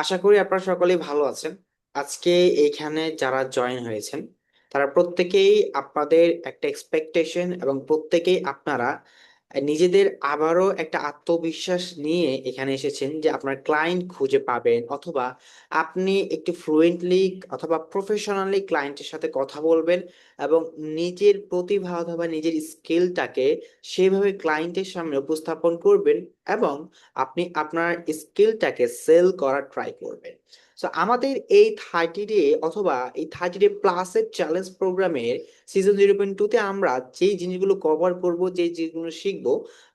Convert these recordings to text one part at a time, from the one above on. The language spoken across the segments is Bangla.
আশা করি আপনারা সকলেই ভালো আছেন। আজকে এইখানে যারা জয়েন হয়েছেন তারা প্রত্যেকেই আপনাদের একটা এক্সপেকটেশন এবং প্রত্যেকেই আপনারা নিজেদের আবারও একটা আত্মবিশ্বাস নিয়ে এখানে এসেছেন যে আপনার ক্লায়েন্ট খুঁজে পাবেন, অথবা আপনি একটু ফ্লুয়েন্টলি অথবা প্রফেশনালি ক্লায়েন্টের সাথে কথা বলবেন এবং নিজের প্রতিভা অথবা নিজের স্কিলটাকে সেভাবে ক্লায়েন্টের সামনে উপস্থাপন করবেন এবং আপনি আপনার স্কিলটাকে সেল করার ট্রাই করবেন। সো আমাদের এই 30 ডে অথবা এই 30 ডে প্লাসের চ্যালেঞ্জ প্রোগ্রামের সিজন 0.2-তে আমরা যেই জিনিসগুলো কভার করব, যেই জিনিসগুলো শিখবো,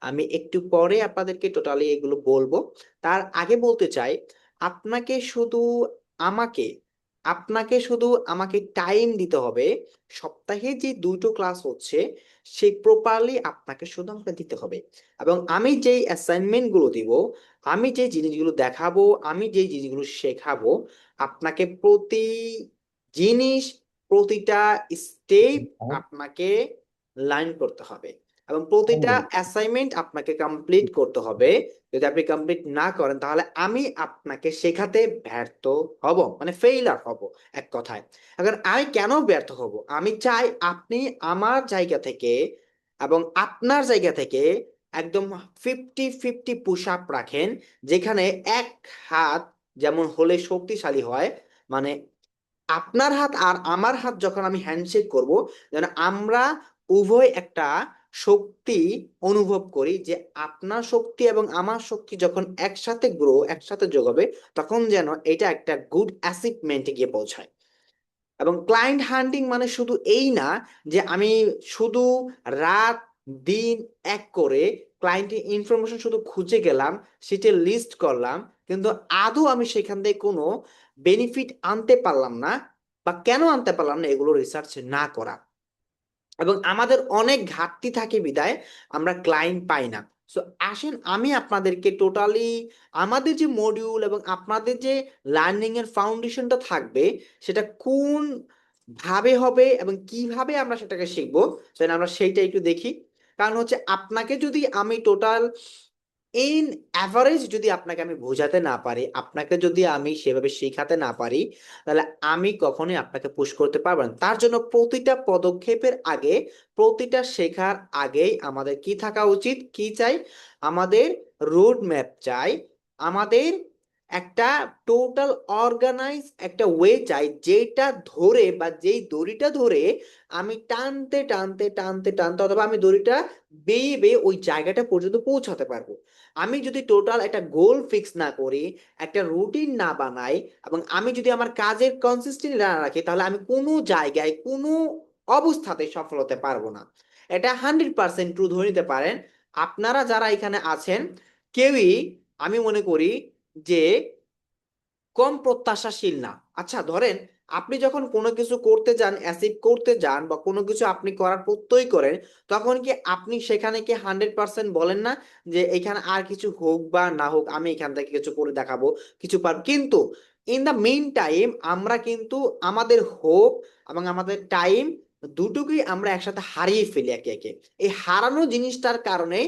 আমি একটু পরে আপনাদেরকে টোটালি এগুলো বলবো। তার আগে বলতে চাই, আপনাকে শুধু আমাকে আপনাকে শুধু আমাকে টাইম দিতে হবে। সপ্তাহে যে দুটো ক্লাস হচ্ছে সেই প্রপারলি আপনাকে শুধু আমাকে দিতে হবে, এবং আমি যেই অ্যাসাইনমেন্ট গুলো দিব, আমি যে জিনিসগুলো দেখাবো, আমি যে জিনিসগুলো শেখাবো, আপনাকে প্রতি জিনিস, প্রতিটা স্টেপ আপনাকে লার্ন করতে হবে এবং প্রতিটা অ্যাসাইনমেন্ট আপনাকে কমপ্লিট করতে হবে। যদি আপনি কমপ্লিট না করেন তাহলে আমি আপনাকে শেখাতে ব্যর্থ হব, মানে ফেইলার হব এক কথায়। এখন আমি কেন ব্যর্থ হব? আমি চাই আপনি আমার জায়গা থেকে এবং আপনার জায়গা থেকে একদম 50-50 পুশ আপ রাখেন, যেখানে এক হাত যেমন হলে শক্তিশালী হয়, মানে আপনার হাত আর আমার হাত যখন আমি হ্যান্ডশেক করব, যেন আমরা উভয় একটা শক্তি অনুভব করি, যে আপনার শক্তি এবং আমার শক্তি যখন একসাথে একসাথে যোগ হবে, তখন যেন এটা একটা গুড অ্যাচিভমেন্টে গিয়ে পৌঁছায়। এবং ক্লায়েন্ট হান্টিং মানে শুধু এই না যে আমি শুধু রাত দিন এক করে ক্লায়েন্টের ইনফরমেশন শুধু খুঁজে গেলাম, সেটা লিস্ট করলাম, কিন্তু আদৌ আমি সেখান থেকে কোনো বেনিফিট আনতে পারলাম না, বা কেন আনতে পারলাম না এগুলো রিসার্চ না করা। এবং আমাদের অনেক ঘাটতি থাকে বিদায় আমরা ক্লায়েন্ট পাই না। সো আসেন আমি আপনাদেরকে টোটালি আমাদের যে মডিউল এবং আপনাদের যে লার্নিং এর ফাউন্ডেশনটা থাকবে, সেটা কোন ভাবে হবে এবং কিভাবে আমরা সেটাকে শিখবো, সেটা আমরা সেইটা একটু দেখি। কারণ হচ্ছে আপনাকে যদি আমি টোটাল ইন অ্যাভারেজ যদি আপনাকে আমি বোঝাতে না পারি, আপনাকে যদি আমি সেভাবে শেখাতে না পারি, তাহলে আমি কখনোই আপনাকে পুশ করতে পারবো না। তার জন্য প্রতিটা পদক্ষেপের আগে, প্রতিটা শেখার আগেই আমাদের কি থাকা উচিত, কি চাই? আমাদের রোড ম্যাপ চাই, আমাদের একটা টোটাল অর্গানাইজ একটা ওয়ে চাই, যেটা ধরে বা যেই দড়িটা ধরে আমি টানতে টানতে টানতে টানতে অথবা আমি দড়িটা বেয়ে বেয়ে ওই জায়গাটা পর্যন্ত পৌঁছাতে পারবো। আমি যদি টোটাল একটা গোল ফিক্স না করি, একটা রুটিন না বানাই, এবং আমি যদি আমার কাজের কনসিস্টেন্সি না রাখি, তাহলে আমি কোনো জায়গায় কোনো অবস্থাতে সফল হতে পারবো না। এটা 100% ট্রু ধরে নিতে পারেন। আপনারা যারা এখানে আছেন কেউই, আমি মনে করি যে, কম প্রত্যাশাশীল না। আচ্ছা ধরেন আপনি যখন কোনো কিছু করতে যান, অ্যাচিভ করতে যান, বা কোনো কিছু আপনি করার প্রত্যয় করেন, তখন কি আপনি সেখানে কি 100% বলেন না যে এখানে আর কিছু হোক বা না হোক আমি এখান থেকে কিছু করে দেখাবো, কিছু পার? কিন্তু ইন দা মেইন টাইম আমরা কিন্তু আমাদের হোপ এবং আমাদের টাইম দুটোকেই আমরা একসাথে হারিয়ে ফেলি একে একে। এই হারানো জিনিসটার কারণে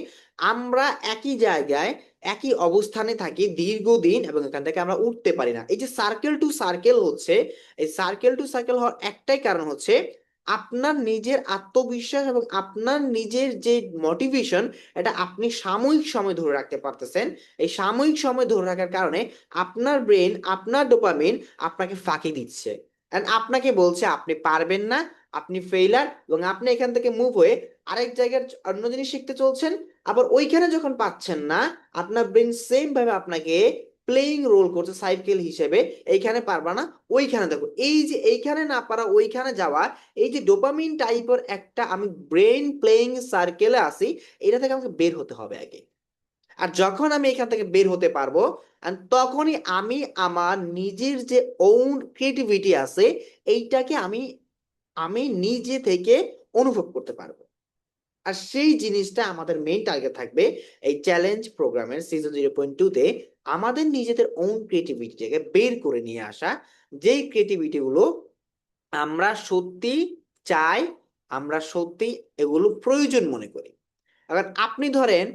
আমরা একই জায়গায় একই অবস্থানে থাকি দীর্ঘদিন এবং এখান থেকে আমরা উঠতে পারি না। এই যে সার্কেল টু সার্কেল হচ্ছে, এই সার্কেল টু সার্কেল হওয়ার একটাই কারণ হচ্ছে আপনার নিজের আত্মবিশ্বাস এবং আপনার নিজের যে মোটিভেশন, এটা আপনি সাময়িক সময় ধরে রাখতে পারতেছেন। এই সাময়িক সময় ধরে রাখার কারণে আপনার ব্রেন, আপনার ডোপামিন আপনাকে ফাঁকি দিচ্ছে এন্ড আপনাকে বলছে আপনি পারবেন না, আপনি ফেইলার, এবং আপনি এখান থেকে মুভ হয়ে আরেক জায়গার অন্য জিনিস শিখতে চলছেন। আবার ওইখানে যখন পাচ্ছেন না, আপনার ব্রেন সেম ভাবে আপনাকে প্লেইং রোল করছে সাইকেল হিসেবে, এইখানে পারবা না, ওইখানে দেখো। এই যে এইখানে না পারা ওইখানে যাওয়া, এই যে ডোপামিন টাইপের একটা আমি ব্রেন প্লেইং সার্কেলে আসি, এটা থেকে আমাকে বের হতে হবে আগে। আর যখন আমি এখান থেকে বের হতে পারবো, and তখনই আমি আমার নিজের যে ওন ক্রিয়েটিভিটি আছে, এইটাকে আমি আমি নিজে থেকে অনুভব করতে পারবো। আর সেই জিনিসটা আমাদের মেইন টার্গেট থাকবে এই চ্যালেঞ্জ প্রোগ্রামের সিজন 0.2-তে, আমাদের নিজেদের ওন ক্রিয়েটিভিটিকে বের করে নিয়ে আসা, যেই ক্রিয়েটিভিটি গুলো আমরা সত্যি চাই, আমরা সত্যি এগুলো প্রয়োজন মনে করি। এবার আপনি ধরেন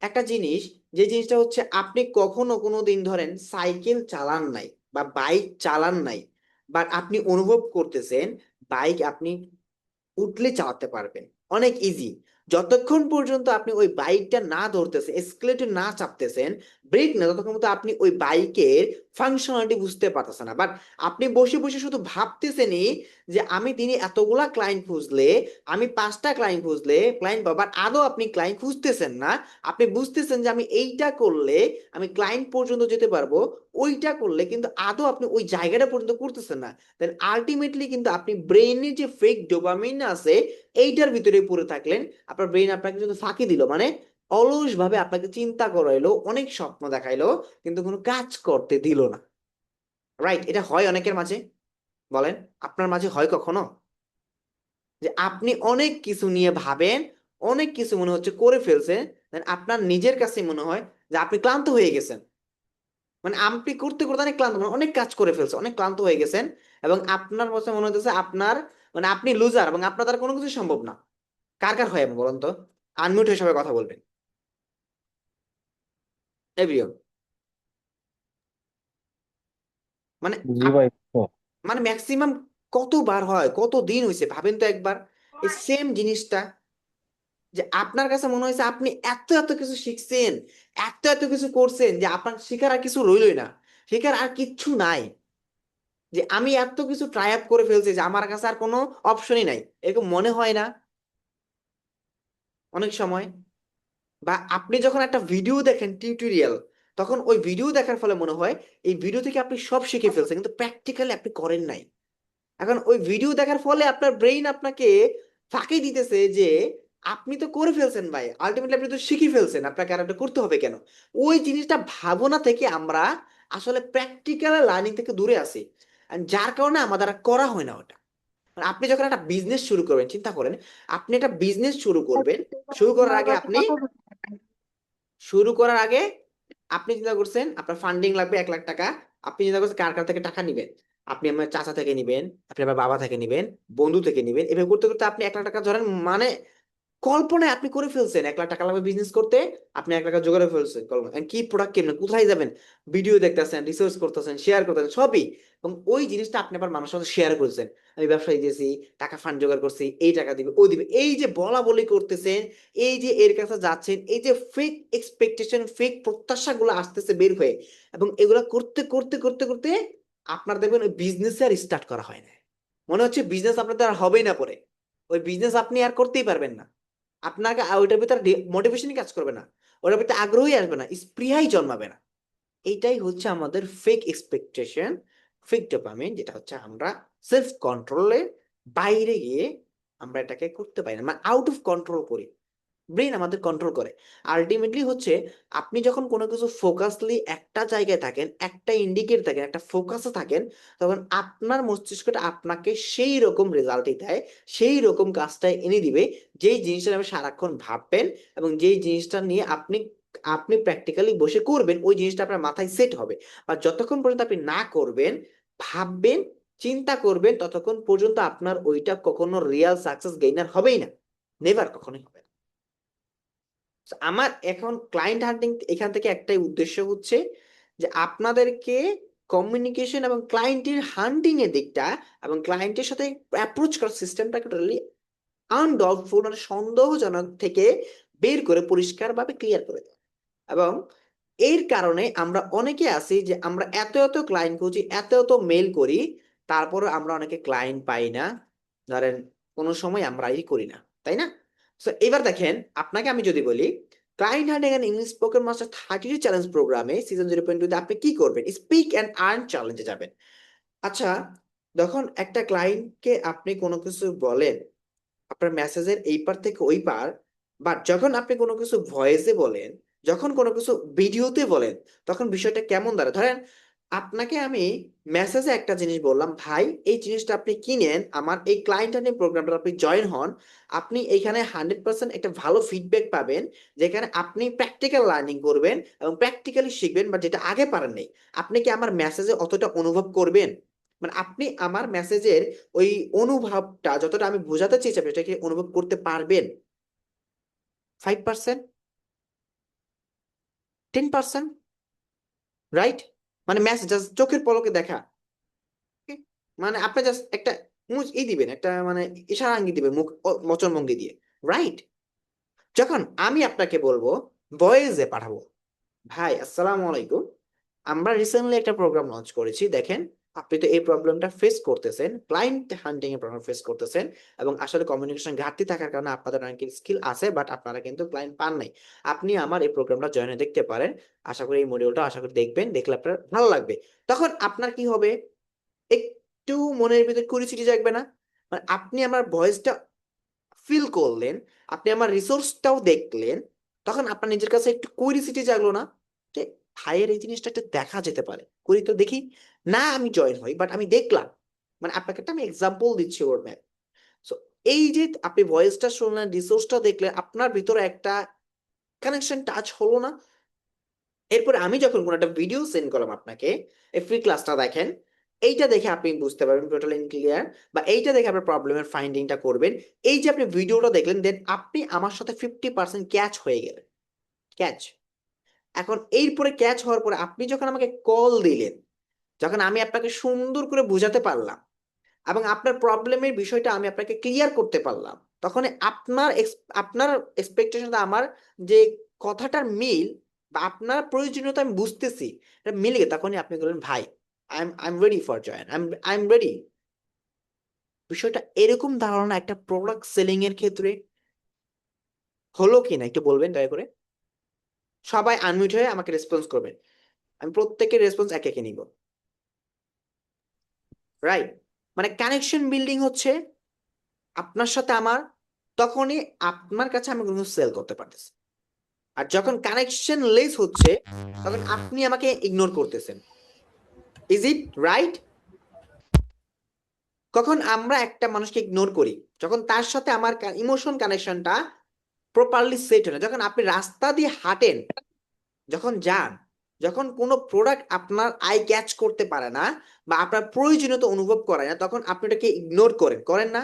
একটা জিনিস, যে জিনিসটা হচ্ছে আপনি কখনো কোনো দিন ধরেন সাইকেল চালান নাই বা বাইক চালান নাই, বাট আপনি অনুভব করতেছেন বাইক আপনি উঠলে চালাতে পারবেন, অনেক ইজি। যতক্ষণ পর্যন্ত আপনি ওই বাইকটা না ধরতেছেন, এসকেলেটর না চাপতেছেন, ব্রেক না, ততক্ষণ পর্যন্ত আপনি ওই বাইকের ফাংশনালিটি বুঝতে পারতেছেন না। বাট আপনি বসে বসে শুধু ভাবতেছেনই যে আমি দিনে এতগুলা ক্লায়েন্ট খুঁজলে, আমি 5টা ক্লায়েন্ট খুঁজলে ক্লায়েন্ট পাবো, বাট আদৌ আপনি ক্লায়েন্ট খুঁজতেছেন না। আপনি বুঝতেছেন যে আমি এইটা করলে আমি ক্লায়েন্ট পর্যন্ত যেতে পারবো, ওইটা করলে কিন্তু আদৌ আপনি ওই জায়গাটা পর্যন্ত করতেছেন না। দেন আলটিমেটলি কিন্তু আপনি ব্রেইনের যে ফেক ডোপামিন আছে এইটার ভিতরে পড়ে থাকলেন। আপনার ব্রেইন আপনাকে শুধু ফাঁকি দিল, মানে অলস ভাবে আপনাকে চিন্তা করাইলো, অনেক স্বপ্ন দেখাইলো, কিন্তু কোনো কাজ করতে দিল না। রাইট? এটা হয় অনেকের মাঝে। বলেন, আপনার মাঝে হয় কখনো যে আপনি অনেক কিছু নিয়ে ভাবেন, অনেক কিছু মনে হচ্ছে করে ফেলছেন, দেন আপনার নিজের কাছে মনে হয় যে আপনি ক্লান্ত হয়ে গেছেন, মানে আপনি করতে করতে অনেক ক্লান্ত, মানে অনেক কাজ করে ফেলছেন, অনেক ক্লান্ত হয়ে গেছেন, এবং আপনার কাছে মনে হচ্ছে আপনার, মানে আপনি লুজার এবং আপনার দ্বারা কোনো কিছু সম্ভব না। কার কার হয় এমন বলুন তো? আনমিউট হয়ে সবাই কথা বলবেন, এভরিওন। মানে জি আপ, ভাই। তো মানে ম্যাক্সিমাম কতবার হয়, কত দিন হয়েছে ভাবেন তো একবার, এই সেম জিনিসটা, যে আপনার কাছে মনে হয়েছে আপনি এত এত কিছু শিখছেন, এত এত কিছু করছেন, যে আপনার শেখার আর কিছু রইলই না, শেখার আর কিচ্ছু নাই, যে আমি এত কিছু ট্রাই আপ করে ফেলছি যে আমার কাছে আর কোনো অপশনই নাই, এরকম মনে হয় না অনেক সময়? বা আপনি যখন একটা ভিডিও দেখেন টিউটোরিয়াল, তখন ওই ভিডিও দেখার ফলে মনে হয় এই ভিডিও থেকে আপনি সব শিখে ফেলছেন, কিন্তু প্র্যাকটিক্যালি আপনি করেন নাই। এখন ওই ভিডিও দেখার ফলে আপনার ব্রেইন আপনাকে ফাঁকি দিতেছে যে আপনি তো করে ফেলছেন ভাই, আলটিমেটলি আপনি তো শিখে ফেলছেন, আপনাকে আর একটা করতে হবে কেন? ওই জিনিসটা ভাবনা থেকে আমরা আসলে প্র্যাকটিক্যাল লার্নিং থেকে দূরে আছি, আর যার কারণে আমাদের আর করা হয় না ওটা। মানে আপনি যখন একটা বিজনেস শুরু করবেন, চিন্তা করেন, আপনি একটা বিজনেস শুরু করবেন, শুরু করার আগে আপনি, শুরু করার আগে আপনি চিন্তা করছেন আপনার ফান্ডিং লাগবে 1 লাখ টাকা। আপনি চিন্তা করছেন কার কার থেকে টাকা নিবেন, আপনি আমার চাচা থেকে নিবেন, আপনি আমার বাবা থেকে নিবেন, বন্ধু থেকে নিবেন, এভাবে করতে করতে আপনি 1 লাখ টাকা ধরেন, মানে কল্পনায় আপনি করে ফেলছেন 1 লাখ টাকা লাগবে বিজনেস করতে, আপনি 1 লাখ টাকা জোগাড়ে ফেলছেন কল্পনা, and কি প্রোডাক্ট কিনবেন, কোথায় যাবেন, ভিডিও দেখতেছেন, রিসার্চ করতেছেন, শেয়ার করতেছেন সবই, এবং ওই জিনিসটা আপনি আবার মানুষের সাথে শেয়ার করেছেন, আমি ব্যবসায়ী দিয়েছি, টাকা ফান্ড জোগাড় করছি, এই টাকা দিবে ও দিবে, এই যে বলা বলি করতেছেন, এই যে এর কাছে যাচ্ছেন, এই যে ফেক এক্সপেকটেশন, ফেক প্রত্যাশাগুলো আসতেছে বের হয়ে, এবং এগুলা করতে করতে করতে করতে আপনার দেখবেন ওই বিজনেস আর স্টার্ট করা হয় না, মনে হচ্ছে বিজনেস আপনাদের আর হবেই না, পরে ওই বিজনেস আপনি আর করতেই পারবেন না, আপনাকে ওইটার ভিতরে মোটিভেশনই কাজ করবে না, ওটার ভিতরে আগ্রহই আসবে না, স্পৃহাই জন্মাবে না। এইটাই হচ্ছে আমাদের ফেক এক্সপেকটেশন, ফেক ডোপামিন, যেটা হচ্ছে আমরা সেলফ কন্ট্রোলের বাইরে গিয়ে আমরা এটাকে করতে পারি না, মানে আউট অফ কন্ট্রোল করি, ব্রেন আমাদের কন্ট্রোল করে। আলটিমেটলি হচ্ছে আপনি যখন কোনো কিছু ফোকাসলি একটা জায়গায় থাকেন, একটা ইন্ডিকেট থাকেন, একটা ফোকাসে থাকেন, তখন আপনার মস্তিষ্কটা আপনাকে সেই রকম রেজাল্টই দেয়, সেই রকম কাজটাই এনে দিবে, যেই জিনিসটা আপনি সারাক্ষণ ভাববেন, এবং যেই জিনিসটা নিয়ে আপনি আপনি প্র্যাকটিক্যালি বসে করবেন, ওই জিনিসটা আপনার মাথায় সেট হবে। আর যতক্ষণ পর্যন্ত আপনি না করবেন, ভাববেন, চিন্তা করবেন, ততক্ষণ পর্যন্ত আপনার ওইটা কখনো রিয়েল সাকসেস গেইনার হবেই না, নেভার, কখনোই হবে না। So, আমার এখন ক্লায়েন্ট হান্টিং এখান থেকে একটাই উদ্দেশ্য হচ্ছে যে আপনাদেরকে কমিউনিকেশন এবং ক্লায়েন্টের হান্টিং এর দিকটা এবং ক্লায়েন্টের সাথে অ্যাপ্রোচ করার সিস্টেমটাকে টোটালি আনডাউটফুল, মানে সন্দেহজনক থেকে বের করে পরিষ্কারভাবে ক্লিয়ার করে দেয়। এবং এর কারণে আমরা অনেকে আছি যে আমরা এত এত ক্লায়েন্ট খুঁজি, এত এত মেল করি, তারপরে আমরা অনেকে ক্লায়েন্ট পাই না, ধরেন কোনো সময় আমরাই করি না, তাই না? তো এবার দেখেন, আপনাকে আমি যদি বলি client hunting and English spoken master 30 challenge প্রোগ্রামে সিজন 0.2 আপনি কি করবেন? স্পিক অ্যান্ড আর্ন চ্যালেঞ্জে যাবেন। আচ্ছা, যখন একটা ক্লায়েন্টকে আপনি কোনো কিছু বলেন, আপনার মেসেজের এই পার থেকে ওই পার, বাট যখন আপনি কোনো কিছু ভয়েসে বলেন, যখন কোনো কিছু ভিডিওতে বলেন, তখন বিষয়টা কেমন দাঁড়ায়? ধরেন আপনাকে আমি মেসেজে একটা জিনিস বললাম, ভাই এই জিনিসটা আপনি কিনেন, আমার এই ক্লায়েন্ট আর্নিং প্রোগ্রামটা আপনি জয়েন হন, আপনি এখানে 100% একটা ভালো ফিডব্যাক পাবেন, যেখানে আপনি প্র্যাকটিক্যাল লার্নিং করবেন এবং প্র্যাকটিক্যালি শিখবেন, বা যেটা আগে পারেন নাই। আপনি কি আমার মেসেজে অতটা অনুভব করবেন? মানে আপনি আমার মেসেজের ওই অনুভবটা যতটা আমি বোঝাতে চেয়েছি আপনি এটাকে অনুভব করতে পারবেন? 5%, 10%, রাইট? মানে মেসেজ জাস্ট চোখের পলকে দেখা, okay? মানে আপনি জাস্ট একটা দিবেন, একটা মানে ইশারা আঙ্গিক দিবেন মুখ বচন ভঙ্গি দিয়ে, রাইট? যখন আমি আপনাকে বলবো ভয়েসে পাঠাবো, ভাই আসসালামু আলাইকুম, আমরা রিসেন্টলি একটা প্রোগ্রাম লঞ্চ করেছি, দেখেন আপনি তো এই প্রবলেমটা ফেস করতেছেন, ক্লায়েন্ট হান্টিং এর প্রবলেম ফেস করতেছেন, এবং আসলে কমিউনিকেশন ঘাটতি থাকার কারণে আপনাদের অনেক স্কিল আছে বাট আপনারা কিন্তু ক্লায়েন্ট পান নাই। আপনি আমার এই প্রোগ্রামটা জয়েন দেখতে পারেন, আশা করি এই মডিউলটা আশা করি দেখবেন, দেখলে আপনার ভালো লাগবে। তখন আপনার কি হবে, একটু মনের ভিতরে কিউরিওসিটি জাগবে না? মানে আপনি আমার ভয়েসটা ফিল করলেন, আপনি আমার রিসোর্সটাও দেখলেন, তখন আপনার নিজের কাছে একটু কিউরিওসিটি জাগলো না যে ভাইয়ের এই জিনিসটা একটু দেখা যেতে পারে, করি তো দেখি, না আমি জয়েন হই বাট আমি দেখলাম। মানে আপনাকে একটা আমি এক্সাম্পল দিচ্ছি ওর ম্যাম। সো এই যে আপনি ভয়েসটা শুনলেন, রিসোর্সটা দেখলেন, আপনার ভিতরে একটা কানেকশন টাচ হলো না? এরপর আমি যখন কোনো একটা ভিডিও সেন্ড করলাম আপনাকে, এই ফ্রি ক্লাসটা দেখেন, এইটা দেখে আপনি বুঝতে পারবেন টোটাল ইন ক্লিয়ার, বা এইটা দেখে আপনার প্রবলেমের ফাইন্ডিংটা করবেন। এই যে আপনি ভিডিওটা দেখলেন, দেন আপনি আমার সাথে 50% ক্যাচ হয়ে গেলেন, ক্যাচ। এখন এরপরে ক্যাচ হওয়ার পরে আপনি যখন আমাকে কল দিলেন, যখন আমি আপনাকে সুন্দর করে বোঝাতে পারলাম এবং আপনার প্রবলেমের বিষয়টা আমি আপনাকে ক্লিয়ার করতে পারলাম, তখন আপনার এক্সপেকটেশন, আমার যে কথাটার মিল বা আপনার প্রয়োজনীয়তা আমি বুঝতেছি, এটা মিলে গেছে, তখনই আপনি বললেন ভাই I am ready for join, I am ready. বিষয়টা এরকম ধারণা একটা প্রোডাক্ট সেলিং এর ক্ষেত্রে হলো কিনা একটু বলবেন দয়া করে? সবাই আনমিউট হয়ে আমাকে রেসপন্স করবেন, আমি প্রত্যেকের রেসপন্স একে একে নিব, রাইট? মানে কানেকশন বিল্ডিং হচ্ছে আপনার সাথে আমার, তখনই আপনার কাছে আমি কোনো সেল করতে পারতেছি। আর যখন কানেকশন লেস হচ্ছে, তখন আপনি আমাকে ইগনোর করতেছেন। Is it right? কখন আমরা একটা মানুষকে ইগনোর করি, যখন তার সাথে আমার ইমোশন কানেকশনটা প্রপারলি সেট হয় না। যখন আপনি রাস্তা দিয়ে হাঁটেন, যখন যান, যখন কোনো প্রোডাক্ট আপনার আই ক্যাচ করতে পারে না বা আপনার প্রয়োজনীয়তা অনুভব করে না, তখন আপনি ওটাকে ইগনোর করেন, করেন না?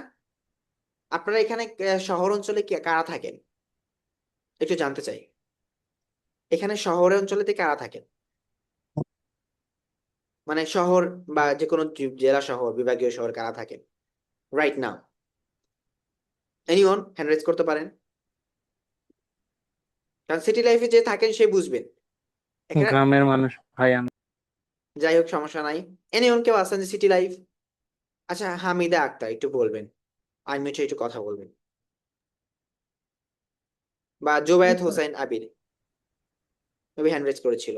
আপনারা এখানে শহর অঞ্চলে কারা থাকেন একটু জানতে চাই, এখানে শহর অঞ্চলে কারা থাকেন? মানে শহর বা যে কোনো জেলা শহর, বিভাগীয় শহর কারা থাকেন right now? Anyone hand raise করতে পারেন, কারণ সিটি লাইফে যে থাকেন সে বুঝবেন এখানে। গ্রামের মানুষ ভাই আমি। যাই হোক সমস্যা নাই। এনিওন কেউ আছেন যে সিটি লাইফ? আচ্ছা হামিদা আক্তার একটু বলবেন, আমি হচ্ছে একটু কথা বলবেন, বা জোবায়েত হোসেন আবির হ্যান্ড রেজ করেছিল।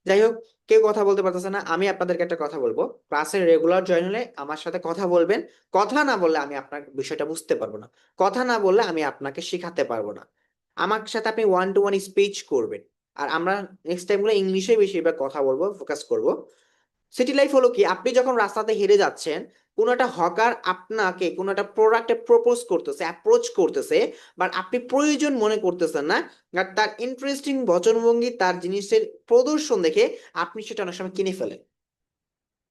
যাই হোক, কেউ কথা বলতে পারতেছে না, আমি আপনাদেরকে একটা কথা বলবো, ক্লাসের রেগুলার জয়েন হলে আমার সাথে কথা বলবেন। কথা না বললে আমি আপনার বিষয়টা বুঝতে পারবো না, কথা না বললে আমি আপনাকে শেখাতে পারবো না। আমার সাথে আপনি ওয়ান টু ওয়ান স্পিচ করবেন, আর আমরা নেক্সট টাইম গুলো ইংলিশে বেশিরভাগ কথা বলবো, ফোকাস করব। সিটি লাইফ হলো কি, আপনি যখন রাস্তাতে হেঁটে যাচ্ছেন, কোনো একটা হকার আপনাকে কোনো একটা প্রোডাক্টে প্রপোজ করতেছে, অ্যাপ্রোচ করতেছে, বাট আপনি প্রয়োজন মনে করতেছেন না, আর তার ইন্টারেস্টিং বচনভঙ্গি, তার জিনিসের প্রদর্শন দেখে আপনি সেটা অনেক সময় কিনে ফেলেন।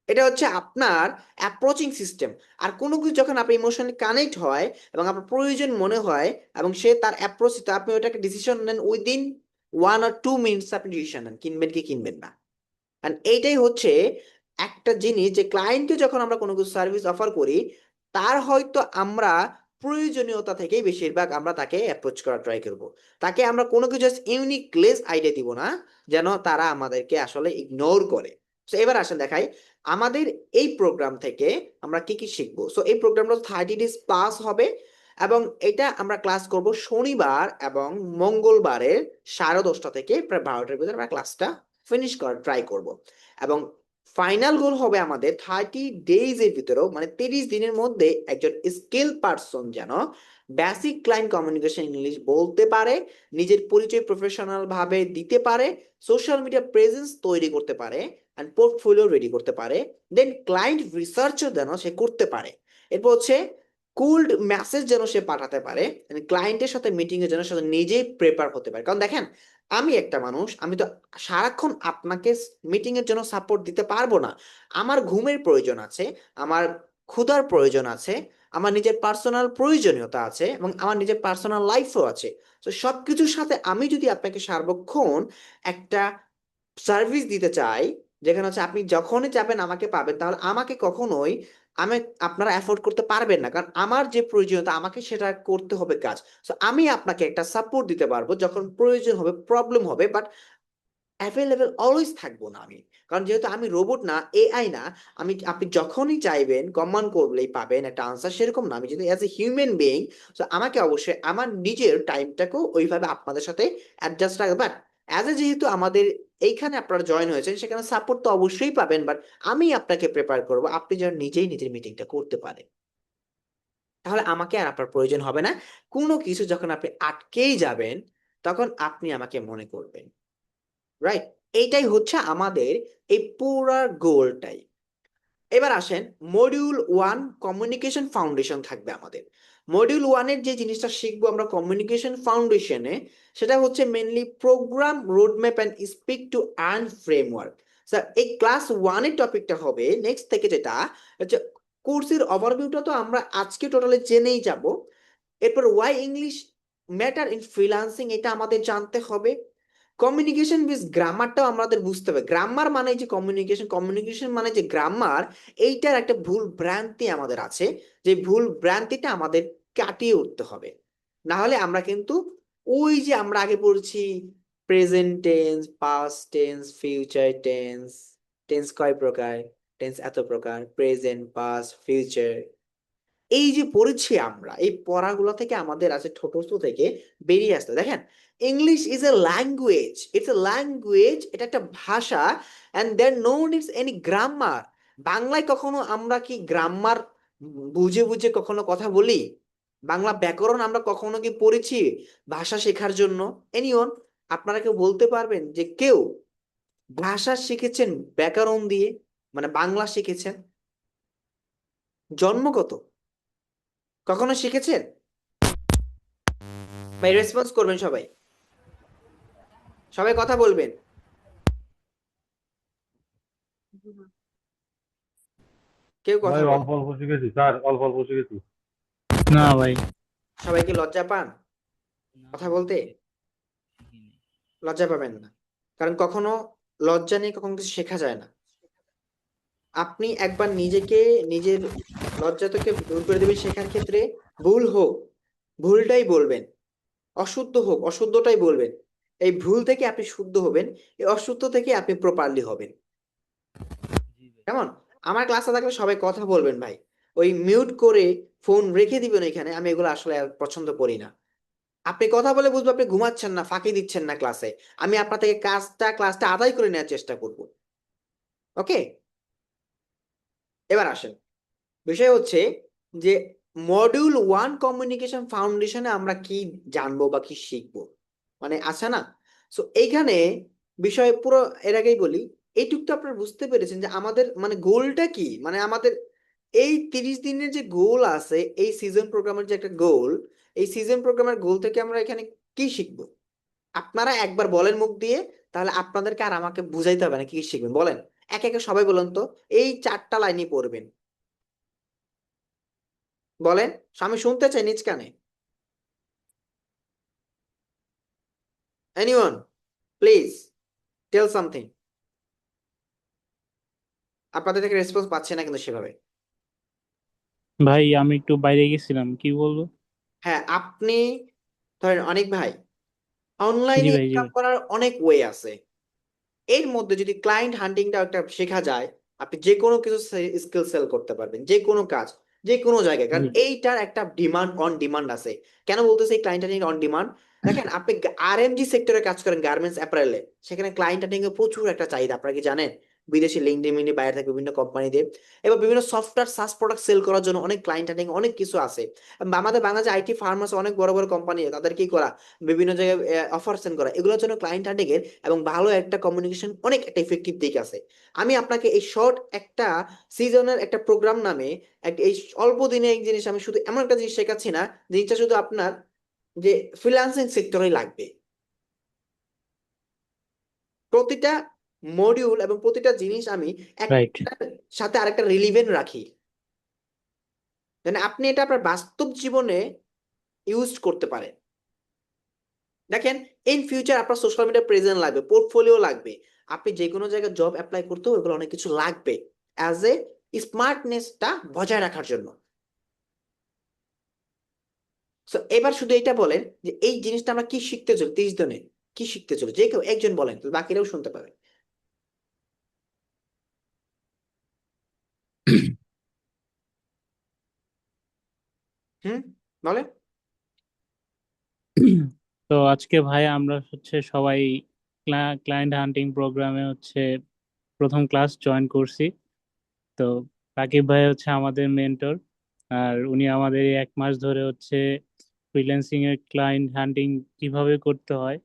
এটা হচ্ছে আপনার অ্যাপ্রোচিং সিস্টেম। আর কোনো কিছু যখন আপনি ইমোশনালি কানেক্ট হয় এবং আপনার প্রয়োজন মনে হয় এবং সে তার অ্যাপ্রোচটা, আপনি ওইটাকে ডিসিশন নেন উইদিন 1 or 2 মিনিটস, আপনি ডিসিশন নেন কিনবেন কি কিনবেন না। এন্ড এইটাই হচ্ছে একটা জিনিস, যে ক্লায়েন্টকে যখন আমরা কোনো কিছু সার্ভিস অফার করি, তার হয়তো আমরা প্রয়োজনীয়তা থেকেই বেশিরভাগ আমরা তাকে অ্যাপ্রোচ করা ট্রাই করব। তাকে আমরা কোনো কিছু জাস্ট ইউনিকলেস আইডিয়া দিব না, যেন তারা আমাদেরকে আসলে ইগনোর করে। তো এবার আসেন দেখাই আমাদের এই প্রোগ্রাম থেকে আমরা কি কি শিখবো। সো এই প্রোগ্রামটা 30 ডেজ প্লাস হবে, এবং এটা আমরা ক্লাস করব শনিবার এবং মঙ্গলবারের 10:30 থেকে প্রায় 12টার ভিতরে আমরা ক্লাসটা ফিনিশ করার ট্রাই করব। এবং ফাইনাল গোল হবে আমাদের 30 ডেজ এর ভিতরেও, মানে 30 দিনের মধ্যে একজন স্কিল পারসন যেন বেসিক ক্লায়েন্ট কমিউনিকেশন ইংলিশ বলতে পারে, নিজের পরিচয় প্রফেশনাল ভাবে দিতে পারে, সোশ্যাল মিডিয়া প্রেজেন্স তৈরি করতে পারে, এন্ড পোর্টফোলিও রেডি করতে পারে, দেন ক্লায়েন্ট রিসার্চও যেন সে করতে পারে। এরপর হচ্ছে কুল্ড মেসেজ যেন সে পাঠাতে পারে, ক্লায়েন্টের সাথে মিটিং এর জন্য সে নিজেই প্রেপার হতে পারে। কারণ দেখেন, আমি একটা মানুষ, আমি তো সারাক্ষণ আপনাকে মিটিং এর জন্য সাপোর্ট দিতে পারবো না। আমার ঘুমের প্রয়োজন আছে, আমার ক্ষুধার প্রয়োজন আছে, আমার নিজের পার্সোনাল প্রয়োজনীয়তা আছে এবং আমার নিজের পার্সোনাল লাইফও আছে। তো সবকিছুর সাথে আমি যদি আপনাকে সার্বক্ষণ একটা সার্ভিস দিতে চাই, যেখানে হচ্ছে আপনি যখনই যাবেন আমাকে পাবেন, তাহলে আমাকে কখনোই আমি আপনারা অ্যাফোর্ড করতে পারবেন না, কারণ আমার যে প্রয়োজনীয়তা আমাকে সেটা করতে হবে কাজ। তো আমি আপনাকে একটা সাপোর্ট দিতে পারবো যখন প্রয়োজন হবে, প্রবলেম হবে, বাট অ্যাভেলেবেল অলওয়েজ থাকবো না আমি। কারণ যেহেতু আমি রোবট না, এআই না, আপনি যখনই চাইবেন কমান্ড করলেই পাবেন একটা আনসার, সেরকম না। আমি যদি অ্যাজ এ হিউম্যান বিইং, তো আমাকে অবশ্যই আমার নিজের টাইমটাকেও ওইভাবে আপনাদের সাথে অ্যাডজাস্ট রাখবে। বাট অ্যাজ এ যেহেতু আমাদের এইখানে আপনারা জয়েন হয়েছেন, সেখানে সাপোর্ট তো অবশ্যই পাবেন, বাট আমি আপনাকে প্রেপার করবো আপনি যেন নিজেই নিজের মিটিংটা করতে পারেন। তাহলে আমাকে আর আপনার প্রয়োজন হবে না। কোনো কিছু যখন আপনি আটকেই যাবেন, তখন আপনি আমাকে মনে করবেন। রাইট? এইটাই হচ্ছে আমাদের এই পুরা গোলটাই। এবার আসেন, মডিউল 1 কমিউনিকেশন ফাউন্ডেশন থাকবে আমাদের। মডিউল 1-এর যে জিনিসটা শিখবো আমরা কমিউনিকেশন ফাউন্ডেশনে, সেটা হচ্ছে mainly program, roadmap and speak to earn framework. Sir, এই ক্লাস 1-এর টপিকটা হবে নেক্সট থেকে, যেটা হচ্ছে কোর্সের ওভারভিউটা তো আমরা আজকে টোটালি জেনেই যাব। এরপর why English matter in freelancing, এটা আমাদের জানতে হবে। কমিউনিকেশন উইথ গ্রামারটাও আমাদের বুঝতে হবে। গ্রামার মানে যে কমিউনিকেশন, কমিউনিকেশন মানে যে গ্রামার, এইটার একটা ভুল ভ্রান্তি আমাদের আছে, যে ভুল ভ্রান্তিটা আমাদের কাটিয়ে উঠতে হবে। না হলে আমরা কিন্তু ওই যে আমরা আগে পড়ছি present tense, past tense, future tense, tense কয় প্রকার, টেন্স এত প্রকার, প্রেজেন্ট, পাস্ট, ফিউচার, এই যে পড়েছি আমরা, এই পড়াগুলো থেকে আমাদের আছে ছোটস্থ থেকে বেরিয়ে আসতে। দেখেন, English is a language, it's a language, এটা একটা ভাষা, and there no needs any grammar. বাংলায় কখনো আমরা কি গ্রামার বুঝে বুঝে কখনো কথা বলি? বাংলা ব্যাকরণ আমরা কখনো কি পড়েছি ভাষা শেখার জন্য? এনিওন, আপনারা কেউ বলতে পারবেন যে কেউ ভাষা শিখেছেন ব্যাকরণ দিয়ে, মানে বাংলা শিখেছেন জন্মগত? কখনো শিখেছেন? ভাই রেসপন্স করবেন সবাই, সবাই কথা বলবেন। কেউ ভাই কথা বলেন। অল্প অল্প শিখেছি স্যার, অল্প অল্প শিখেছি। না ভাই। সবাই কি লজ্জা পান না কথা ভাই, বলতে? শিখিনি। লজ্জা পাবেন না, কারণ কখনো লজ্জা নিয়ে কখনো কিছু শেখা যায় না। আপনি একবার নিজেকে, নিজের লজ্জাটাকে দূর করে দেবেন শেখার ক্ষেত্রে। ভুল হোক, ভুলটাই বলবেন, অশুদ্ধ হোক, অশুদ্ধটাই বলবেন। এই ভুল থেকে আপনি শুদ্ধ হবেন, এই অশুদ্ধ থেকে আপনি প্রপারলি হবেন। জি ভাই। কেমন? আমার ক্লাসে থাকলে সবাই কথা বলবেন ভাই। ওই মিউট করে ফোন রেখে দিবেন এখানে, আমি এগুলো আসলে আর পছন্দ করি না। আপনি কথা বলে বুঝবো আপনি ঘুমাচ্ছেন না, ফাঁকি দিচ্ছেন না ক্লাসে। আমি আপনার থেকে ক্লাসটা আদায় করে নেওয়ার চেষ্টা করব। ওকে? এবার আসেন, বিষয় হচ্ছে যে মডিউল 1 কমিউনিকেশন ফাউন্ডেশনে আমরা কি জানবো বা কি শিখবো, মানে আছে না। সো এইখানে বিষয় পুরো, এর আগেই বলি, এইটুকু আপনারা বুঝতে পেরেছেন যে আমাদের মানে গোলটা কি, মানে আমাদের এই 30 দিনের যে গোল আছে, এই সিজন প্রোগ্রামের যে একটা গোল, এই সিজন প্রোগ্রামের গোল থেকে আমরা এখানে কি শিখবো? আপনারা একবার বলেন মুখ দিয়ে, তাহলে আপনাদেরকে আর আমাকে বুঝাইতে হবে না কি কি শিখবেন। বলেন, একে একে সবাই বলেন তো, এই 4টা লাইনই পড়বেন। বলেন, আমি শুনতে চাই নিজ কানে। Anyone, please tell something. আপনাদের থেকে রেসপন্স পাচ্ছে না কিন্তু সেভাবে। ভাই আমি একটু বাইরে গেছিলাম, কি বলবো? হ্যাঁ, আপনি ধরেন অনেক ভাই, জি অনলাইনে ভাই, জি ইনকাম ভাই। করার অনেক ওয়ে আছে। এর মধ্যে যদি ক্লায়েন্ট হান্টিংটা একটা শেখা যায়, আপনি যে কোনো কিছু স্কিল সেল করতে পারবেন, যে কোনো কাজ, যে কোনো জায়গায়, কারণ জি এইটার একটা ডিমান্ড অন ডিমান্ড আছে। কেন বলতেছে ক্লায়েন্ট হান্টিং অন ডিমান্ড? দেখেন, আপনি আরএমজি সেক্টরে কাজ করেন, গার্মেন্টস অ্যাপারেলে, সেখানে ক্লায়েন্ট হান্টিং এর প্রচুর একটা চাহিদা, আপনারা কি জানেন? বিদেশি লিঙ্কডইন মিনি বাইরে থাকে বিভিন্ন কোম্পানিতে। এবার বিভিন্ন সফটওয়্যার সাস প্রোডাক্ট সেল করার জন্য অনেক ক্লায়েন্ট হান্টিং অনেক কিছু আছে। আমাদের বাংলাদেশে আইটি ফার্ম আছে, অনেক বড় বড় কোম্পানি, তাদের কি করা, বিভিন্ন জায়গায় অফার সেন্ড করা, এগুলোর জন্য ক্লায়েন্ট হান্টিং এর এবং ভালো একটা কমিউনিকেশন অনেক একটা ইফেক্টিভ দিক আছে। আমি আপনাকে এই শর্ট একটা সিজনের একটা প্রোগ্রাম নামে এই অল্প দিনে এক জিনিস, আমি শুধু এমন একটা জিনিস শেখাচ্ছি না, জিনিসটা শুধু আপনার যে ফ্রিল্যান্সিং সেক্টরে লাগবে। প্রতিটা মডিউল এবং প্রতিটা জিনিস আমি রাইট। একটার সাথে আরেকটা রিলিভেন্ট রাখি। যেন আপনি এটা আপনার বাস্তব জীবনে ইউজ করতে পারেন। দেখেন, ইন ফিউচার আপনার সোশ্যাল মিডিয়া প্রেজেন্ট লাগবে, পোর্টফোলিও লাগবে, আপনি যে কোনো জায়গায় জব অ্যাপ্লাই করতেও এগুলো অনেক কিছু লাগবে অ্যাজ এ স্মার্টনেসটা বজায় রাখার জন্য। তো এবার শুধু এটা বলেন যে এই জিনিসটা আমরা কি শিখতে চলি 30 দিনে, কি শিখতে চলি, যে কেউ একজন বলেন তো বাকিরাও শুনতে পাবে। হুম, বলেন। তো আজকে ভাই আমরা হচ্ছে সবাই ক্লায়েন্ট হান্টিং প্রোগ্রামে হচ্ছে প্রথম ক্লাস জয়েন করছি। তো রাকিব ভাই হচ্ছে আমাদের মেন্টর, আর উনি আমাদের এই 1 মাস ধরে হচ্ছে ফ্রিল্যান্সিং এর ক্লায়েন্ট হান্টিং কিভাবে করতে হয়